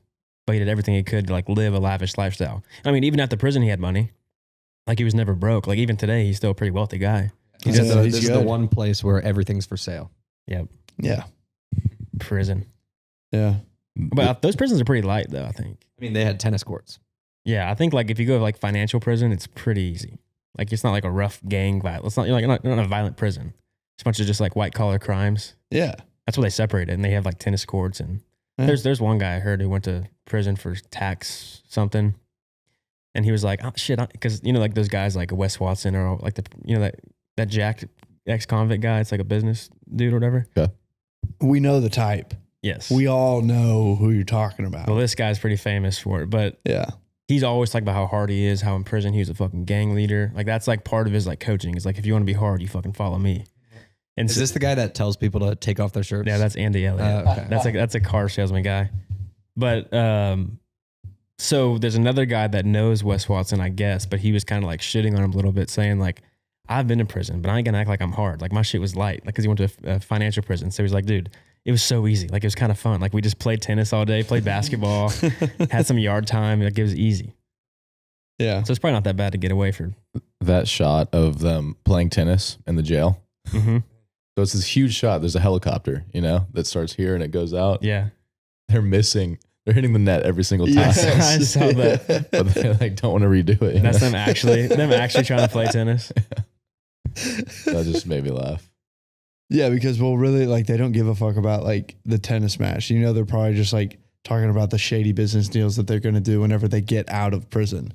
but he did everything he could to like live a lavish lifestyle. I mean, even at the prison, he had money. Like he was never broke. Like even today, he's still a pretty wealthy guy. This is the one place where everything's for sale. Yep. Yeah. Prison. Yeah. But those prisons are pretty light though, I think. I mean, they had tennis courts. Yeah. I think like if you go to like financial prison, it's pretty easy. Like it's not like a rough gang violence. It's not you're not in a violent prison. It's a bunch of just like white collar crimes. Yeah. That's what they separate it. And they have like tennis courts and there's one guy I heard who went to prison for tax something. And he was like, oh shit, because like those guys like Wes Watson or like that jacked ex-convict guy, it's like a business dude or whatever. Yeah. We know the type. Yes. We all know who you're talking about. Well, this guy's pretty famous for it, but yeah, he's always talking about how hard he is, how in prison he was a fucking gang leader. Like that's like part of his like coaching. It's like, if you want to be hard, you fucking follow me. And Is this the guy that tells people to take off their shirts? Yeah, that's Andy Elliott. Okay. That's a car salesman guy. But so there's another guy that knows Wes Watson, I guess, but he was kind of like shitting on him a little bit, saying like, I've been in prison, but I ain't gonna act like I'm hard. Like my shit was light, like because he went to a financial prison. So he's like, dude, it was so easy. Like it was kind of fun. Like we just played tennis all day, played basketball, had some yard time. Like it was easy. Yeah. So it's probably not that bad to get away for. That shot of them playing tennis in the jail. Mm-hmm. So it's this huge shot. There's a helicopter, that starts here and it goes out. Yeah. They're hitting the net every single time. Yes. I saw that. But they like don't want to redo it. That's them actually trying to play tennis. That just made me laugh. Yeah, because really like they don't give a fuck about like the tennis match. They're probably just like talking about the shady business deals that they're going to do whenever they get out of prison,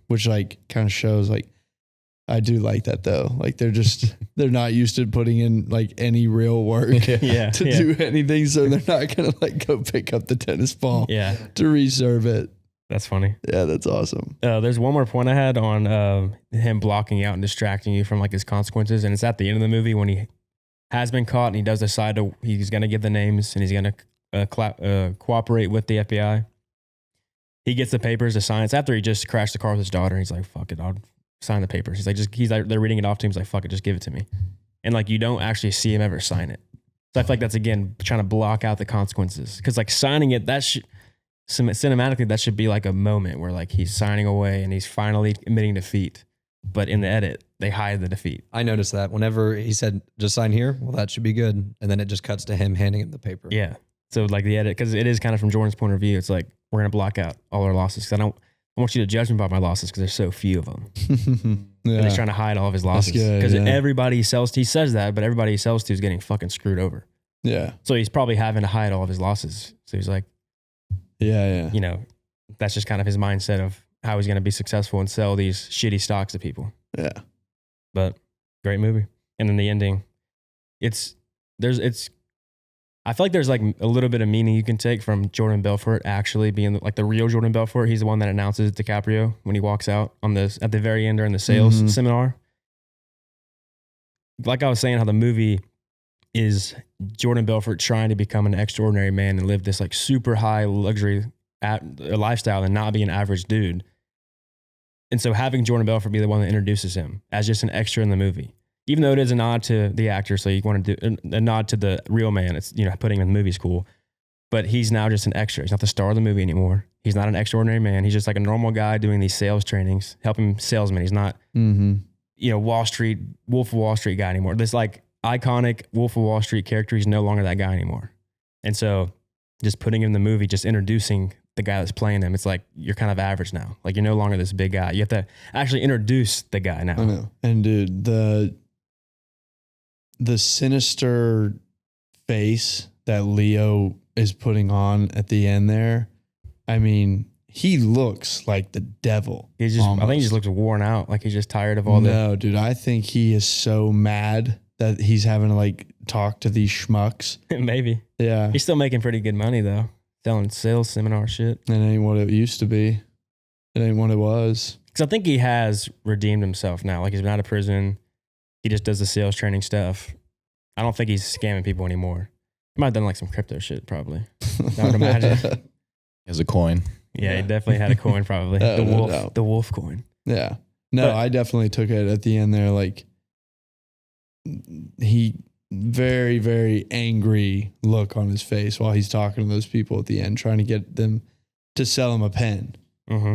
which like kind of shows like, I do like that though. Like they're not used to putting in like any real work to do anything. So they're not going to like go pick up the tennis ball to reserve it. That's funny. Yeah, that's awesome. There's one more point I had on him blocking out and distracting you from like his consequences. And it's at the end of the movie when he has been caught and he does decide he's going to give the names and he's going to cooperate with the FBI. He gets the papers to sign. It's after he just crashed the car with his daughter. He's like, fuck it, I'll sign the papers. He's like, they're reading it off to him. He's like, fuck it, just give it to me. And like, you don't actually see him ever sign it. So I feel like that's again, trying to block out the consequences. Cause like signing it, cinematically, that should be like a moment where like he's signing away and he's finally admitting defeat. But in the edit, they hide the defeat. I noticed that whenever he said, just sign here, well, that should be good. And then it just cuts to him handing him the paper. Yeah. So like the edit, cause it is kind of from Jordan's point of view. It's like, we're going to block out all our losses. Cause I want you to judge me by my losses because there's so few of them. And he's trying to hide all of his losses because everybody he sells to, he says that, but everybody he sells to is getting fucking screwed over. Yeah. So he's probably having to hide all of his losses. So he's like, that's just kind of his mindset of how he's going to be successful and sell these shitty stocks to people. Yeah. But great movie. And then the ending, I feel like there's like a little bit of meaning you can take from Jordan Belfort actually being like the real Jordan Belfort. He's the one that announces DiCaprio when he walks out at the very end during the sales seminar. Like I was saying, how the movie is Jordan Belfort trying to become an extraordinary man and live this like super high luxury lifestyle and not be an average dude. And so having Jordan Belfort be the one that introduces him as just an extra in the movie. Even though it is a nod to the actor, so you want to do a nod to the real man. It's, putting him in the movie is cool. But he's now just an extra. He's not the star of the movie anymore. He's not an extraordinary man. He's just like a normal guy doing these sales trainings, helping salesmen. He's not, Wall Street, Wolf of Wall Street guy anymore. This like iconic Wolf of Wall Street character, he's no longer that guy anymore. And so just putting him in the movie, just introducing the guy that's playing him, it's like you're kind of average now. Like you're no longer this big guy. You have to actually introduce the guy now. I know. And dude, the sinister face that Leo is putting on at the end there, I mean, he looks like the devil. I think he just looks worn out. Like he's just tired of all that. No, dude, I think he is so mad that he's having to like talk to these schmucks. Maybe. Yeah. He's still making pretty good money though. Selling sales seminar shit. It ain't what it used to be. It ain't what it was. Because I think he has redeemed himself now. Like he's been out of prison. He just does the sales training stuff. I don't think he's scamming people anymore. He might have done like some crypto shit probably. I would imagine. He has a coin. Yeah, he definitely had a coin probably. The wolf coin. Yeah. No, I definitely took it at the end there. Like he very, very angry look on his face while he's talking to those people at the end, trying to get them to sell him a pen. Mm-hmm.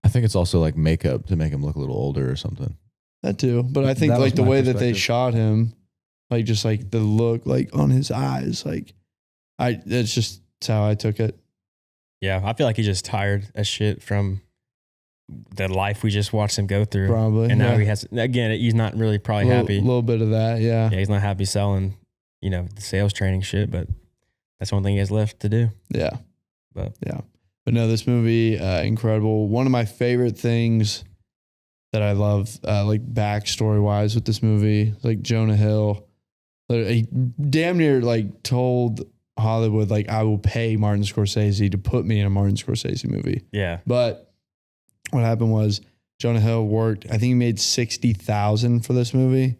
I think it's also like makeup to make him look a little older or something. That too. But I think like the way that they shot him, like just like the look like on his eyes, like that's how I took it. Yeah, I feel like he's just tired as shit from the life we just watched him go through. Probably. And now he has, again, he's not really probably happy. A little bit of that, yeah. Yeah, he's not happy selling, the sales training shit, but that's one thing he has left to do. Yeah. But no, this movie, incredible. One of my favorite things that I love, like backstory wise with this movie, like Jonah Hill, he damn near like told Hollywood, like, I will pay Martin Scorsese to put me in a Martin Scorsese movie. Yeah. But what happened was Jonah Hill worked, I think he made $60,000 for this movie.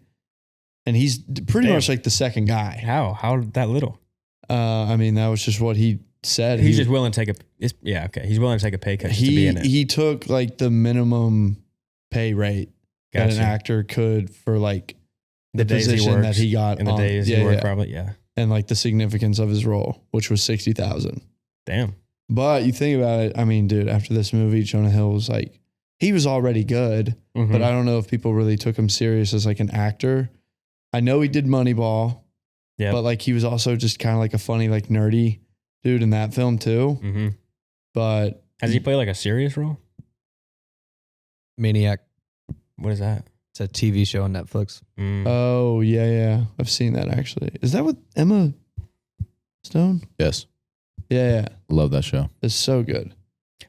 and he's pretty much like the second guy. How that little? I mean, that was just what he said. He's just willing to take he's willing to take a pay cut just to be in it. He took like the minimum pay rate that an actor could for like the position that he got in the days he worked, probably. And like the significance of his role, which was $60,000. Damn. But you think about it, I mean, dude, after this movie, Jonah Hill was like, he was already good, but I don't know if people really took him serious as like an actor. I know he did Moneyball, but like he was also just kind of like a funny, like nerdy dude in that film too. Mm-hmm. But has he played like a serious role? Maniac. What is that? It's a TV show on Netflix. Oh, yeah. I've seen that actually. Is that with Emma Stone? Yes. Yeah. Love that show. It's so good.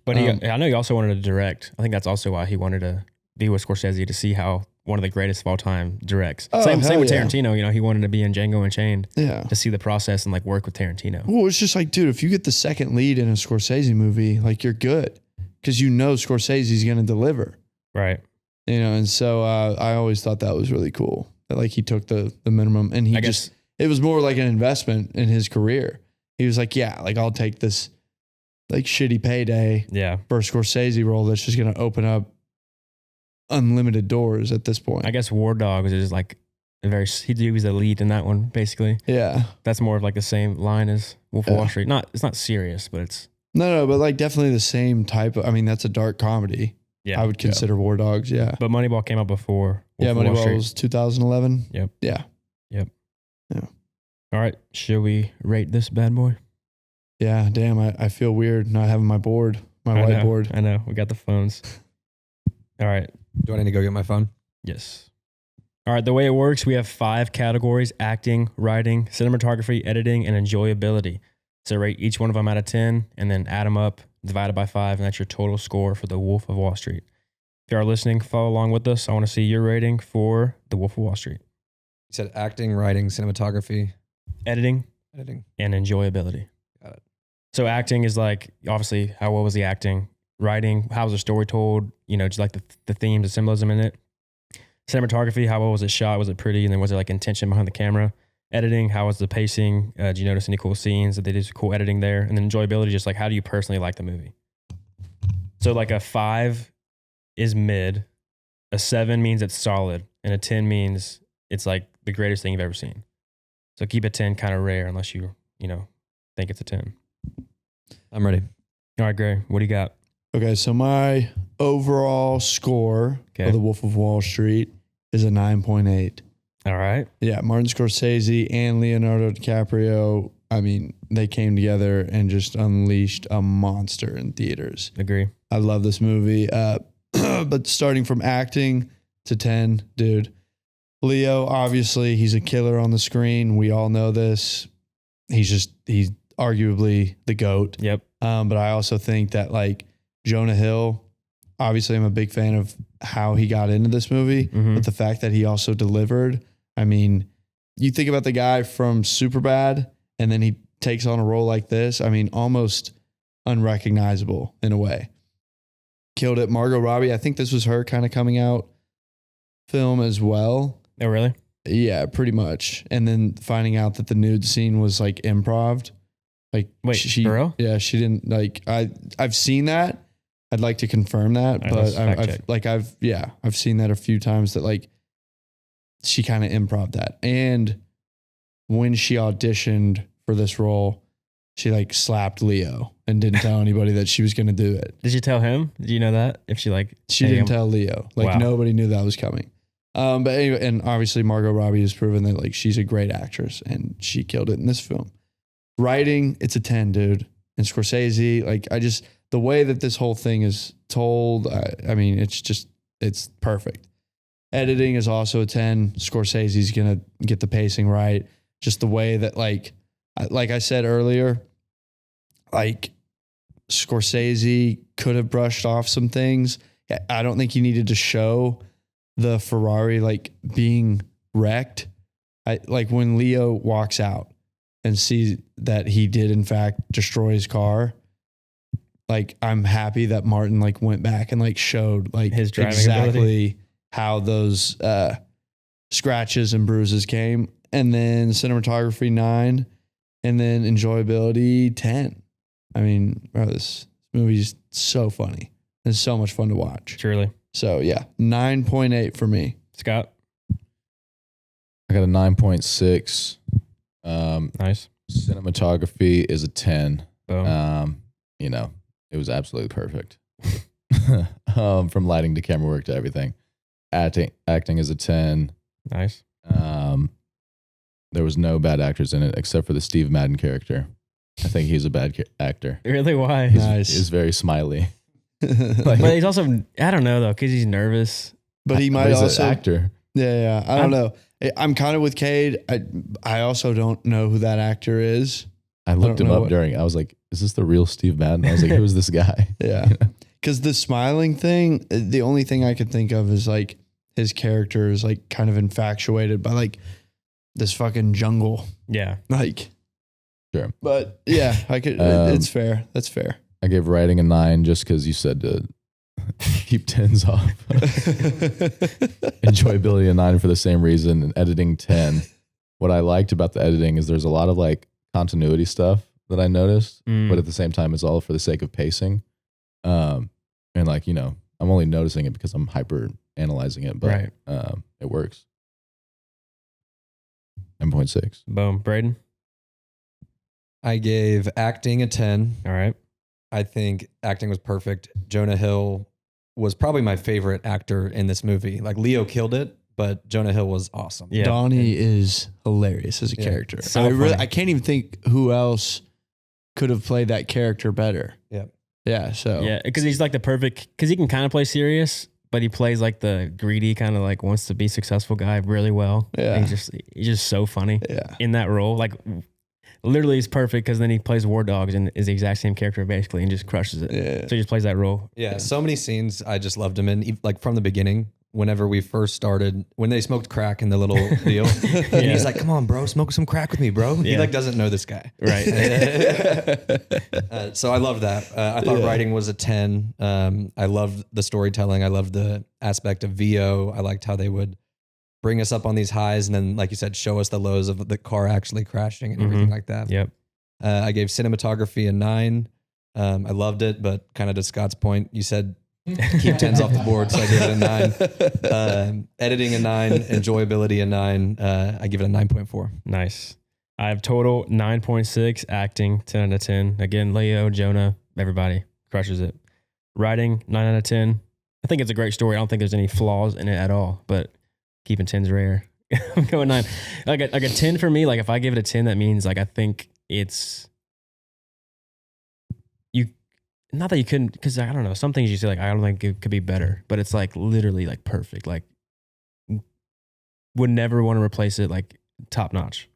But I know he also wanted to direct. I think that's also why he wanted to be with Scorsese, to see how one of the greatest of all time directs. Same with Tarantino. You know, he wanted to be in Django Unchained. Yeah. To see the process and like work with Tarantino. Well, it's just like, dude, if you get the second lead in a Scorsese movie, like you're good because you know Scorsese's going to deliver. Right. You know, and so I always thought that was really cool that like he took the minimum and it was more like an investment in his career. He was like, yeah, like I'll take this like shitty payday for a Scorsese role that's just going to open up unlimited doors at this point. I guess War Dogs is like he was the lead in that one, basically. Yeah. That's more of like the same line as Wolf of Wall Street. It's not serious, but it's... No, but like definitely the same type of, I mean, that's a dark comedy. Yeah. I would consider War Dogs, But Moneyball came out before Wolf of Wall Street. Was 2011. Yep. Yeah. All right. Should we rate this bad boy? Yeah, damn, I feel weird not having my board, whiteboard. I know. We got the phones. All right. Do I need to go get my phone? Yes. All right. The way it works, we have 5 categories: acting, writing, cinematography, editing, and enjoyability. So rate each one of them out of 10 and then add them up, divided by 5, and that's your total score for The Wolf of Wall Street. If you are listening, follow along with us. I want to see your rating for The Wolf of Wall Street. You said acting, writing, cinematography, editing, and enjoyability. Got it. So acting is like, obviously, how well was the acting? Writing, how was the story told? You know, just like the themes, the symbolism in it. Cinematography, how well was it shot? Was it pretty? And then was there like intention behind the camera? Editing, how was the pacing? Did you notice any cool scenes? Did they do some cool editing there? And then enjoyability, just like how do you personally like the movie? So like a 5 is mid, a 7 means it's solid, and a 10 means it's like the greatest thing you've ever seen. So keep a 10 kind of rare unless you think it's a 10. I'm ready. All right, Gray, what do you got? Okay, so my overall score for The Wolf of Wall Street is a 9.8. All right. Yeah, Martin Scorsese and Leonardo DiCaprio, I mean, they came together and just unleashed a monster in theaters. Agree. I love this movie. But starting from acting to 10, dude. Leo, obviously, he's a killer on the screen. We all know this. He's arguably the GOAT. Yep. But I also think that like Jonah Hill, obviously I'm a big fan of how he got into this movie, but the fact that he also delivered, I mean, you think about the guy from Superbad and then he takes on a role like this. I mean, almost unrecognizable in a way. Killed it. Margot Robbie, I think this was her kind of coming out film as well. Oh, really? Yeah, pretty much. And then finding out that the nude scene was like improv. Like, wait, for real? Yeah, she didn't like. I've seen that. I'd like to confirm that, but I've seen that a few times that like she kind of improv that. And when she auditioned for this role, she like slapped Leo and didn't tell anybody that she was going to do it. Did you tell him? Do you know that? If she didn't tell Leo. Like wow. Nobody knew that was coming. But anyway, and obviously Margot Robbie has proven that like she's a great actress and she killed it in this film. Writing, it's a 10, dude. And Scorsese, like the way that this whole thing is told, I mean, it's perfect. Editing is also a 10. Scorsese's going to get the pacing right. Just the way that like I said earlier, like Scorsese could have brushed off some things. I don't think he needed to show the Ferrari like being wrecked. Like when Leo walks out and sees that he did in fact destroy his car. Like I'm happy that Martin like went back and like showed like his driving exactly ability. How those scratches and bruises came. And then cinematography 9, and then enjoyability 10. I mean, bro, this movie's so funny. It's so much fun to watch. Truly. So yeah, 9.8 for me. Scott? I got a 9.6. Nice. Cinematography is a 10. Boom. You know, it was absolutely perfect. From lighting to camera work to everything. Acting is a 10. Nice. There was no bad actors in it except for the Steve Madden character. I think he's a bad actor. Really? Why? He's very smiley. But he's also, I don't know though, because he's nervous. But he might he's also an actor. Yeah. I don't know. I'm kind of with Cade. I also don't know who that actor is. I looked him up I was like, is this the real Steve Madden? I was like, who is this guy? Yeah. Because the smiling thing, the only thing I could think of is like his character is like kind of infatuated by like this fucking jungle. Yeah. Like, sure. But yeah, I could, it's fair. That's fair. I gave writing a 9 just because you said to keep 10s off. Enjoyability a 9 for the same reason, and editing 10. What I liked about the editing is there's a lot of like continuity stuff that I noticed, but at the same time, it's all for the sake of pacing. And like, you know, I'm only noticing it because I'm hyper analyzing it, but it works. 9.6. Boom. Braden? I gave acting a 10. All right. I think acting was perfect. Jonah Hill was probably my favorite actor in this movie. Like Leo killed it, but Jonah Hill was awesome. Yeah. Donnie is hilarious as a character. So I can't even think who else could have played that character better. Yeah. Yeah. So yeah, because he's like the perfect, because he can kind of play serious, but he plays like the greedy kind of like wants to be successful guy really well. Yeah. And he's just so funny in that role. Like literally he's perfect because then he plays War Dogs and is the exact same character basically and just crushes it. Yeah. So he just plays that role. Yeah. So many scenes I just loved him in, like from the beginning. Whenever we first started, when they smoked crack in the little deal, and he's like, "Come on, bro, smoke some crack with me, bro." He like doesn't know this guy, right? So I loved that. I thought writing was a 10. I loved the storytelling. I loved the aspect of VO. I liked how they would bring us up on these highs and then, like you said, show us the lows of the car actually crashing and everything like that. Yep. I gave cinematography a 9. I loved it, but kind of to Scott's point, you said keep 10s off the board, so I gave it a 9. Editing a 9, enjoyability a 9. I give it a 9.4. Nice. I have total 9.6, acting 10 out of 10. Again, Leo, Jonah, everybody crushes it. Writing 9 out of 10. I think it's a great story. I don't think there's any flaws in it at all, but keeping 10's rare. I'm going 9. Like a 10 for me, like if I give it a 10, that means like I think it's not that you couldn't, because I don't know, some things you say like I don't think it could be better, but it's like literally like perfect. Like would never want to replace it, like top notch.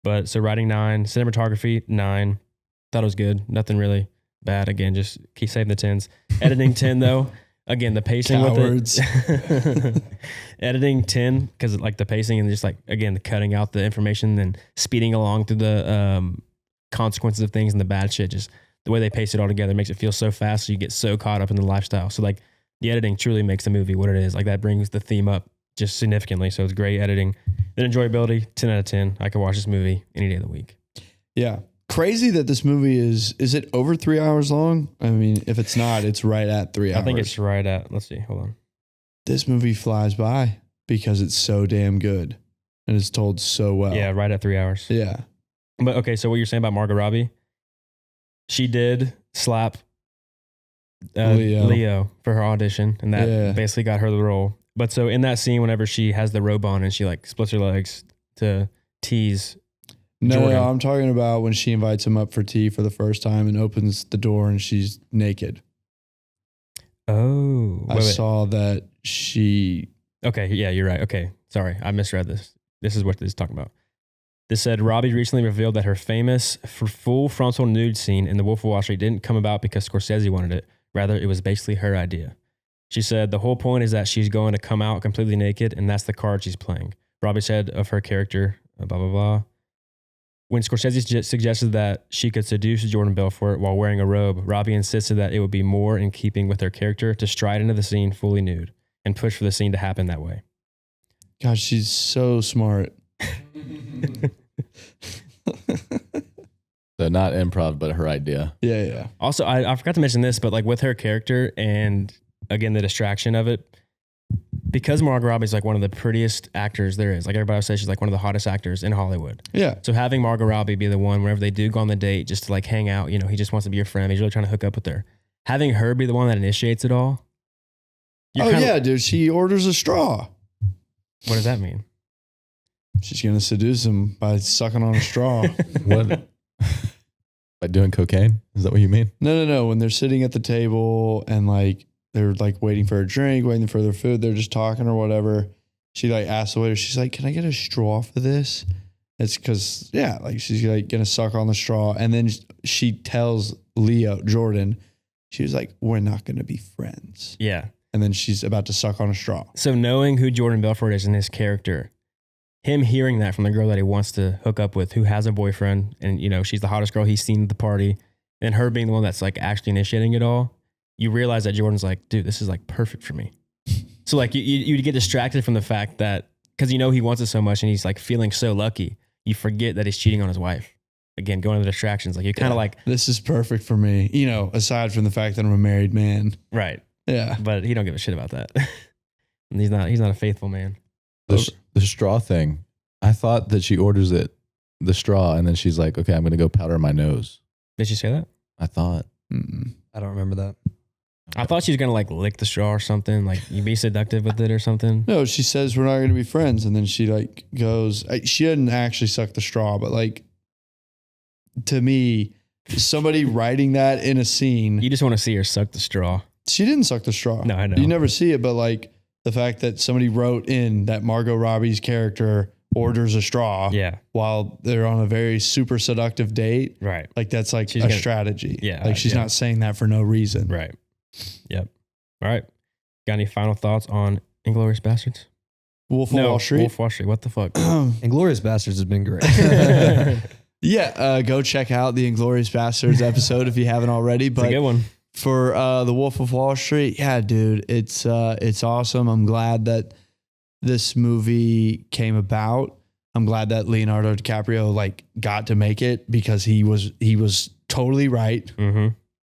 But so writing 9, cinematography 9, thought it was good, nothing really bad. Again, just keep saving the 10s. Editing 10 though. Again, the pacing Cowards. with it. Editing 10 because like the pacing and just like again the cutting out the information and speeding along through the consequences of things and the bad shit. Just the way they pace it all together makes it feel so fast. So you get so caught up in the lifestyle. So like the editing truly makes the movie what it is. Like that brings the theme up just significantly. So it's great editing. Then enjoyability 10 out of 10. I could watch this movie any day of the week. Yeah. Crazy that this movie is it over 3 hours long? I mean, if it's not, it's right at 3 hours. I think it's right at, let's see, hold on. This movie flies by because it's so damn good and it's told so well. Yeah, right at 3 hours. Yeah. But okay, so what you're saying about Margot Robbie, she did slap Leo for her audition, and that basically got her the role. But so in that scene, whenever she has the robe on and she like splits her legs to tease Jordan. No, I'm talking about when she invites him up for tea for the first time and opens the door and she's naked. Oh. I saw that she... Okay, yeah, you're right. Okay, sorry, I misread this. This is what this is talking about. This said, Robbie recently revealed that her famous full frontal nude scene in The Wolf of Wall Street didn't come about because Scorsese wanted it. Rather, it was basically her idea. She said, the whole point is that she's going to come out completely naked, and that's the card she's playing. Robbie said of her character, blah, blah, blah. When Scorsese suggested that she could seduce Jordan Belfort while wearing a robe, Robbie insisted that it would be more in keeping with her character to stride into the scene fully nude and push for the scene to happen that way. God, she's so smart. So not improv, but her idea. Yeah. Also, I forgot to mention this, but like with her character and again, the distraction of it, because Margot Robbie is like one of the prettiest actors there is. Like everybody says, she's like one of the hottest actors in Hollywood. Yeah. So having Margot Robbie be the one whenever they do go on the date just to like hang out, he just wants to be your friend. He's really trying to hook up with her. Having her be the one that initiates it all. Dude. She orders a straw. What does that mean? She's going to seduce him by sucking on a straw. What? By doing cocaine? Is that what you mean? No. When they're sitting at the table and like they're like waiting for a drink, waiting for their food, they're just talking or whatever. She like asks the waiter, she's like, "Can I get a straw for this?" It's because, like she's like going to suck on the straw. And then she tells Jordan, she was like, "We're not going to be friends." Yeah. And then she's about to suck on a straw. So knowing who Jordan Belfort is and his character, him hearing that from the girl that he wants to hook up with, who has a boyfriend, and she's the hottest girl he's seen at the party, and her being the one that's like actually initiating it all, you realize that Jordan's like, dude, this is like perfect for me. So like you get distracted from the fact that, because he wants it so much and he's like feeling so lucky, you forget that he's cheating on his wife. Again, going to the distractions, like you kind of like, this is perfect for me. Aside from the fact that I'm a married man. Right. Yeah. But he don't give a shit about that. And he's not a faithful man. The straw thing. I thought that she orders the straw, and then she's like, "Okay, I'm going to go powder my nose." Did she say that? I thought. I don't remember that. I thought she was going to like lick the straw or something, like you be seductive with it or something. No, she says we're not going to be friends. And then she like goes, she didn't actually suck the straw, but like to me, somebody writing that in a scene. You just want to see her suck the straw. She didn't suck the straw. No, I know. You never see it, but like the fact that somebody wrote in that Margot Robbie's character orders a straw while they're on a very super seductive date. Right. Like that's like a strategy. Yeah. Like she's not saying that for no reason. Right. Yep. All right. Got any final thoughts on Inglourious Bastards? Wolf of Wall Street? Wolf of Wall Street. What the fuck? Inglourious Bastards has been great. Go check out the Inglourious Bastards episode if you haven't already. But it's a good one. For the Wolf of Wall Street, dude, it's awesome. I'm glad that this movie came about. I'm glad that Leonardo DiCaprio like got to make it because he was totally right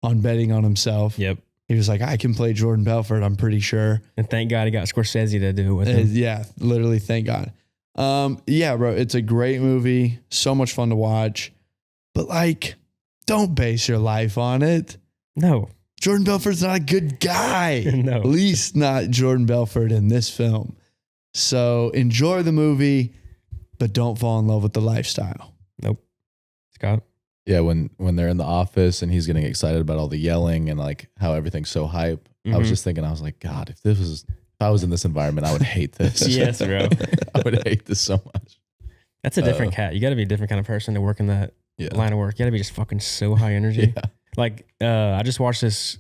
on betting on himself. Yep. He was like, I can play Jordan Belfort, I'm pretty sure. And thank God he got Scorsese to do it with him. Yeah, literally, thank God. Bro, it's a great movie. So much fun to watch. But like, don't base your life on it. No. Jordan Belfort's not a good guy. No. At least not Jordan Belfort in this film. So enjoy the movie, but don't fall in love with the lifestyle. Nope. Scott? Yeah, when they're in the office and he's getting excited about all the yelling and like how everything's so hype, I was just thinking, I was like, God, if I was in this environment, I would hate this. Yes, bro. I would hate this so much. That's a different cat. You got to be a different kind of person to work in that line of work. You got to be just fucking so high energy. Yeah. Like, I just watched this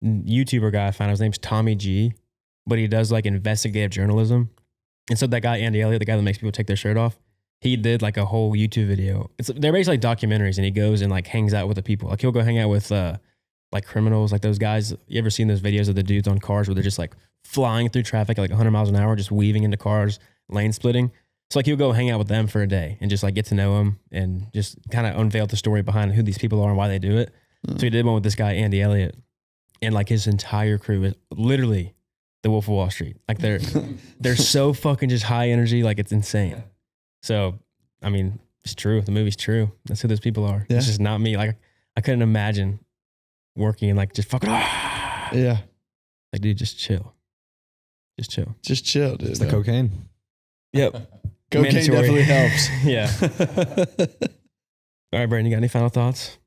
YouTuber guy I found. His name's Tommy G, but he does like investigative journalism. And so that guy, Andy Elliott, the guy that makes people take their shirt off, he did like a whole YouTube video. They're basically like documentaries, and he goes and like hangs out with the people. Like he'll go hang out with like criminals, like those guys. You ever seen those videos of the dudes on cars where they're just like flying through traffic at like 100 miles an hour, just weaving into cars, lane splitting? So like he'll go hang out with them for a day and just like get to know them and just kind of unveil the story behind who these people are and why they do it. So he did one with this guy, Andy Elliott, and like his entire crew is literally the Wolf of Wall Street. Like they're so fucking just high energy, like it's insane. So, I mean, it's true. The movie's true. That's who those people are. Yeah. It's just not me. Like I couldn't imagine working and like just fucking Yeah. Like, dude, just chill. Just chill. Just chill, dude. It's the cocaine. Yep. Cocaine Mandatory. definitely helps. Yeah. All right, Brandon, you got any final thoughts?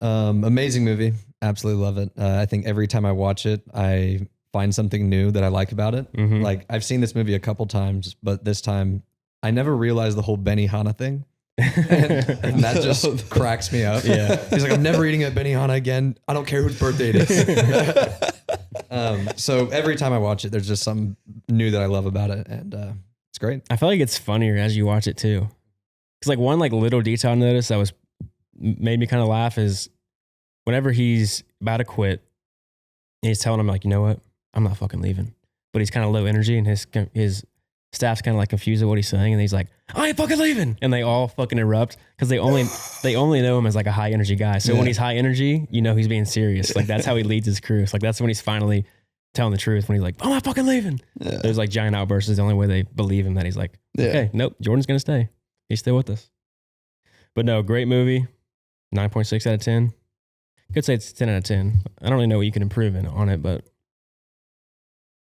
Amazing movie. Absolutely love it. I think every time I watch it, I find something new that I like about it. Mhm. Like I've seen this movie a couple times, but this time I never realized the whole Benihana thing. and that just cracks me up. Yeah. He's like, I'm never eating at Benihana again. I don't care whose birthday it is. So every time I watch it, there's just something new that I love about it. And it's great. I feel like it's funnier as you watch it too. Cause like one like little detail I noticed that made me kind of laugh is whenever he's about to quit and he's telling him like, you know what? I'm not fucking leaving. But he's kind of low energy and his staff's kind of like confused at what he's saying, and he's like, "I ain't fucking leaving," and they all fucking erupt because they only know him as like a high energy guy. So when he's high energy, you know he's being serious. Like that's how he leads his crew. So like that's when he's finally telling the truth, when he's like, "I'm not fucking leaving." Yeah. There's like giant outbursts. Is the only way they believe him, that he's like, "Okay, nope, Jordan's gonna stay. He's still with us." But no, great movie. 9.6 out of 10. Could say it's 10 out of 10. I don't really know what you can improve on it, but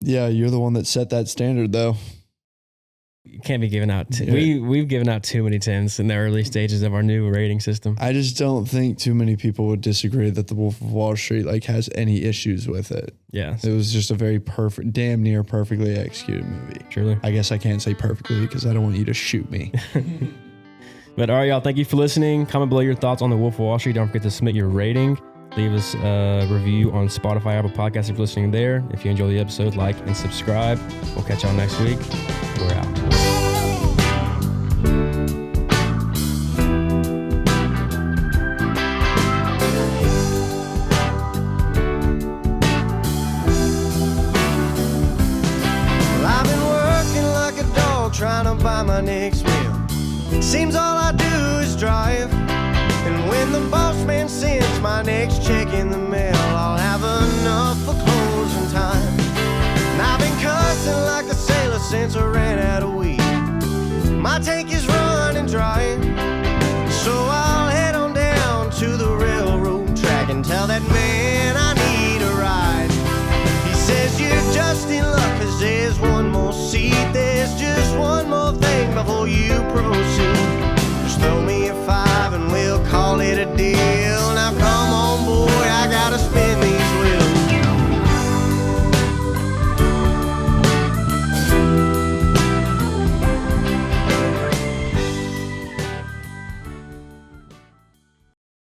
yeah, you're the one that set that standard, though. You can't be giving out. We've given out too many 10s in the early stages of our new rating system. I just don't think too many people would disagree that The Wolf of Wall Street like has any issues with it. Yeah, it was just a very perfect, damn near perfectly executed movie. Truly. I guess I can't say perfectly because I don't want you to shoot me. But all right, y'all, thank you for listening. Comment below your thoughts on The Wolf of Wall Street. Don't forget to submit your rating. Leave us a review on Spotify, Apple Podcasts if you're listening there. If you enjoy the episode, like and subscribe. We'll catch y'all next week. We're out. Well, I've been working like a dog trying to buy my next meal. Seems all I do is drive. And when the boss man sends my next check in the mail, I'll have enough for closing time. And I've been cussing like a sailor since I ran out of weed. My tank is running dry, so I'll head on down to the railroad track and tell that man I need a ride. He says you're just in luck 'cause there's one more seat